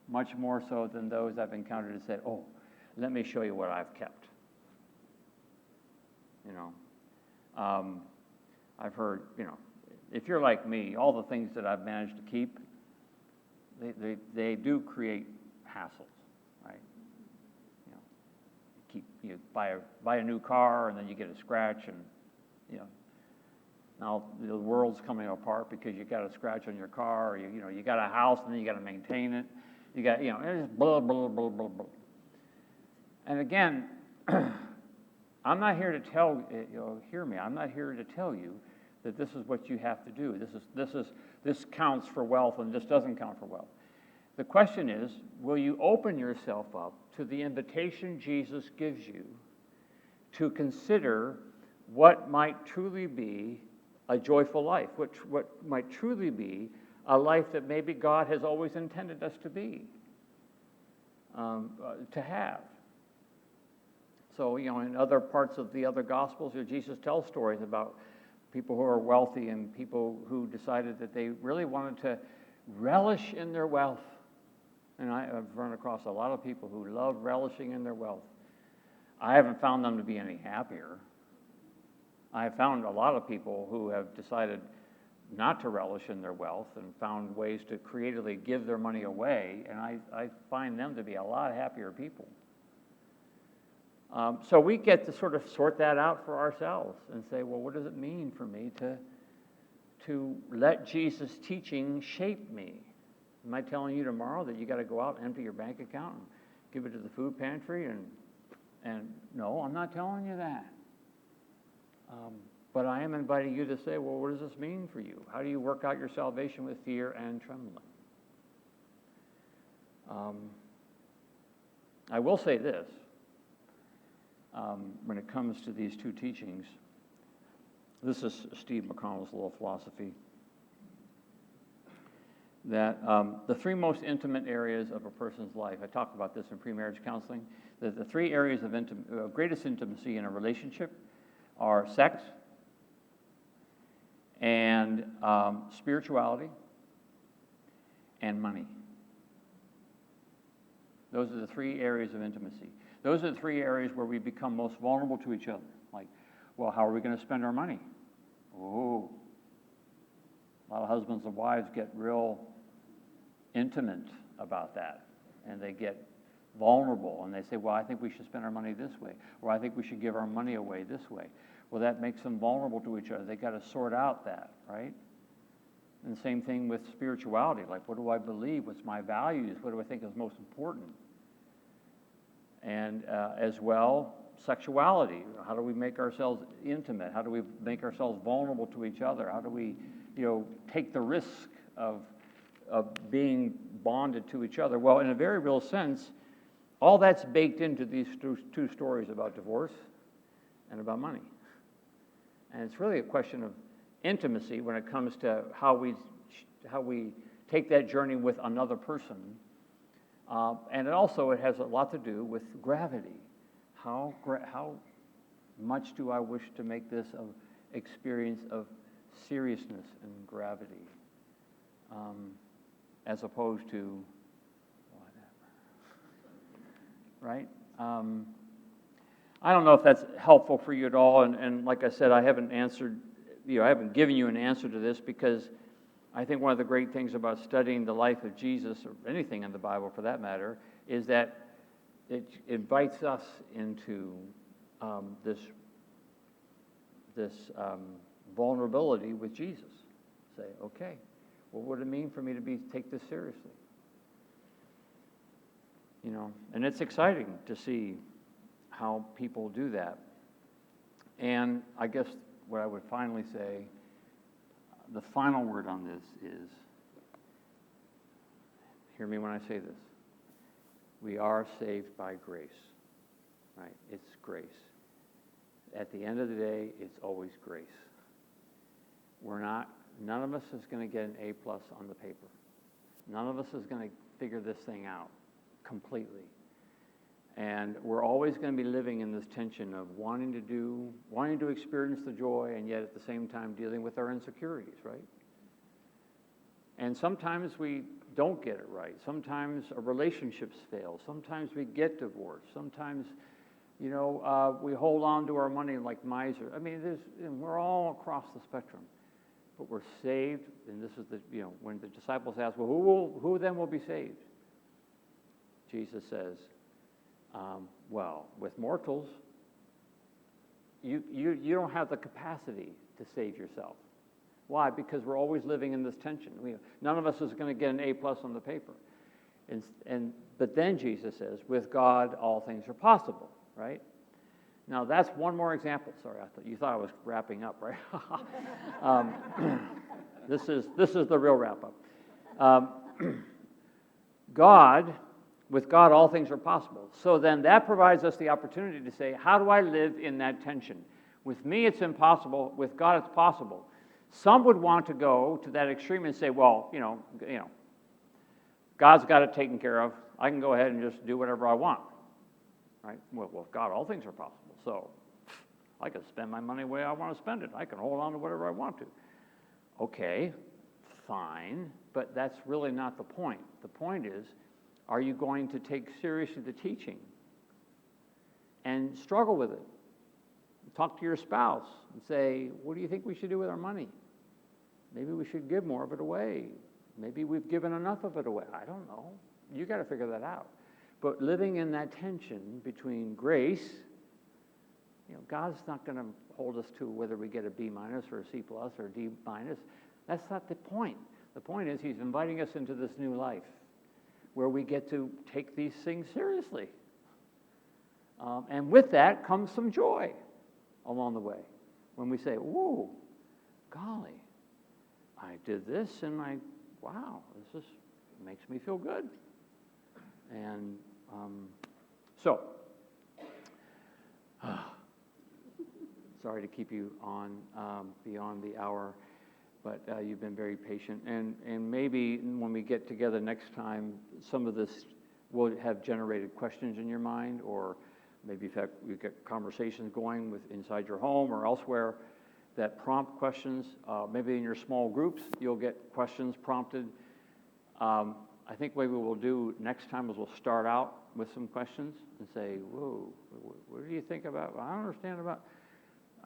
much more so than those I've encountered and said, oh, let me show you what I've kept. I've heard, if you're like me, all the things that I've managed to keep, they do create hassles, right? You buy a new car and then you get a scratch, and Now the world's coming apart because you got a scratch on your car, or you got a house and then you got to maintain it. You got it's blah blah blah blah blah. And again, I'm not here to tell hear me. I'm not here to tell you that this is what you have to do. This counts for wealth and this doesn't count for wealth. The question is, will you open yourself up to the invitation Jesus gives you to consider what might truly be a joyful life, what might truly be a life that maybe God has always intended us to be, to have. So, in other parts of the other Gospels, Jesus tells stories about people who are wealthy and people who decided that they really wanted to relish in their wealth. And I've run across a lot of people who love relishing in their wealth. I haven't found them to be any happier. I have found a lot of people who have decided not to relish in their wealth and found ways to creatively give their money away, and I find them to be a lot happier people. So we get to sort of sort that out for ourselves and say, well, what does it mean for me to let Jesus' teaching shape me? Am I telling you tomorrow that you got to go out and empty your bank account and give it to the food pantry? And no, I'm not telling you that. But I am inviting you to say, well, what does this mean for you? How do you work out your salvation with fear and trembling? I will say this, when it comes to these two teachings, this is Steve McConnell's little philosophy, that the three most intimate areas of a person's life, I talk about this in pre-marriage counseling, that the three areas of greatest intimacy in a relationship are sex and spirituality and money. Those are the three areas of intimacy. Those are the three areas where we become most vulnerable to each other. Like, well, how are we going to spend our money? Oh, a lot of husbands and wives get real intimate about that, and they get vulnerable, and they say, well, I think we should spend our money this way, or I think we should give our money away this way. Well, that makes them vulnerable to each other. They got to sort out that, right? And the same thing with spirituality. Like, what do I believe? What's my values? What do I think is most important? And as well, sexuality. How do we make ourselves intimate? How do we make ourselves vulnerable to each other? How do we, take the risk of being bonded to each other? Well, in a very real sense, all that's baked into these two stories about divorce and about money. And it's really a question of intimacy when it comes to how we take that journey with another person. And it has a lot to do with gravity. How much do I wish to make this an experience of seriousness and gravity, as opposed to whatever, right? I don't know if that's helpful for you at all, and like I said, I haven't answered, I haven't given you an answer to this, because I think one of the great things about studying the life of Jesus, or anything in the Bible for that matter, is that it invites us into this vulnerability with Jesus. Say, okay, well, what would it mean for me to take this seriously? And it's exciting to see how people do that. And I guess what I would finally say, the final word on this is, hear me when I say this, we are saved by grace, right? It's grace. At the end of the day, it's always grace. None of us is going to get an A+ on the paper. None of us is going to figure this thing out completely. And we're always going to be living in this tension of wanting to experience the joy, and yet at the same time dealing with our insecurities, right? And sometimes we don't get it right. Sometimes our relationships fail. Sometimes we get divorced. Sometimes, we hold on to our money like miser. I mean, we're all across the spectrum. But we're saved, and this is when the disciples ask, well, who then will be saved? Jesus says, well, with mortals, you don't have the capacity to save yourself. Why? Because we're always living in this tension. None of us is going to get an A+ on the paper. But then Jesus says, with God, all things are possible, right? Now, that's one more example. Sorry, you thought I was wrapping up, right? This is the real wrap-up. With God, all things are possible. So then that provides us the opportunity to say, how do I live in that tension? With me, it's impossible. With God, it's possible. Some would want to go to that extreme and say, well, God's got it taken care of. I can go ahead and just do whatever I want, right? Well, with God, all things are possible. So I can spend my money the way I want to spend it. I can hold on to whatever I want to. Okay, fine, but that's really not the point. The point is, are you going to take seriously the teaching and struggle with it? Talk to your spouse and say, what do you think we should do with our money? Maybe we should give more of it away. Maybe we've given enough of it away. I don't know. You got to figure that out. But living in that tension between grace, God's not going to hold us to whether we get a B- or a C+ or a D-. That's not the point. The point is he's inviting us into this new life where we get to take these things seriously. And with that comes some joy along the way. When we say, ooh, golly, I did this and wow, this makes me feel good. And so, sorry to keep you on beyond the hour, but you've been very patient. And maybe when we get together next time, some of this will have generated questions in your mind, or maybe in fact we get conversations going with inside your home or elsewhere that prompt questions. Maybe in your small groups you'll get questions prompted. I think what we will do next time is we'll start out with some questions and say, whoa, what do you think about, I don't understand about.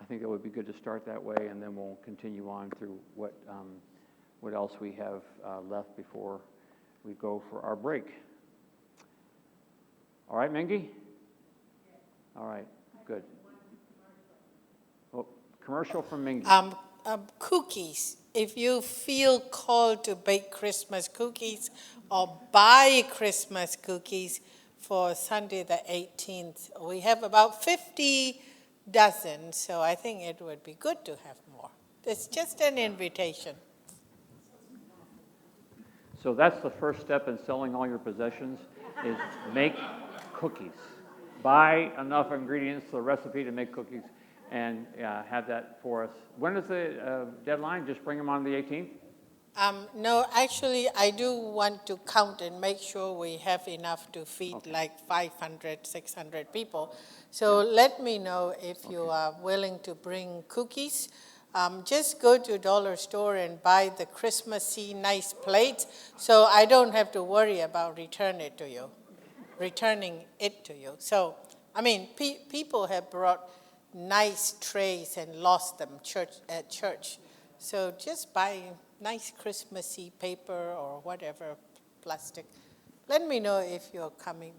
I think that would be good to start that way, and then we'll continue on through what else we have left before we go for our break. All right, Mengi? All right, good. Oh, commercial from Mengi. Cookies. If you feel called to bake Christmas cookies or buy Christmas cookies for Sunday the 18th, we have about 50 dozen, so I think it would be good to have more. It's just an invitation. So that's the first step in selling all your possessions, is make cookies. Buy enough ingredients, the recipe to make cookies, and have that for us. When is the deadline? Just bring them on the 18th? No, actually, I do want to count and make sure we have enough to feed like 500, 600 people. So let me know if you are willing to bring cookies. Just go to dollar store and buy the Christmassy nice plates, so I don't have to worry about returning it to you. So, I mean, people have brought nice trays and lost them at church. So just buy nice Christmassy paper or whatever, plastic. Let me know if you're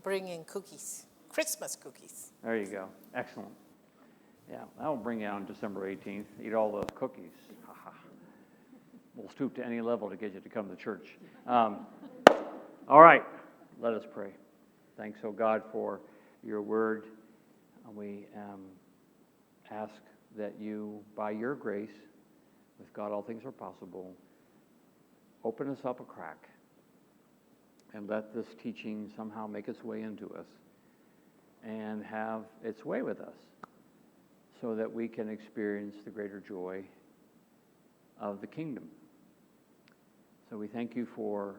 bringing cookies, Christmas cookies. There you go. Excellent. Yeah, that'll bring you on December 18th. Eat all those cookies. We'll stoop to any level to get you to come to church. All right, let us pray. Thanks, oh God, for your word. We ask that you, by your grace, with God all things are possible, open us up a crack and let this teaching somehow make its way into us and have its way with us so that we can experience the greater joy of the kingdom. So we thank you for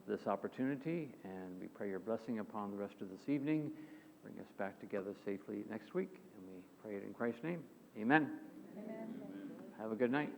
this opportunity, and we pray your blessing upon the rest of this evening. Bring us back together safely next week, and we pray it in Christ's name. Amen. Amen. Have a good night.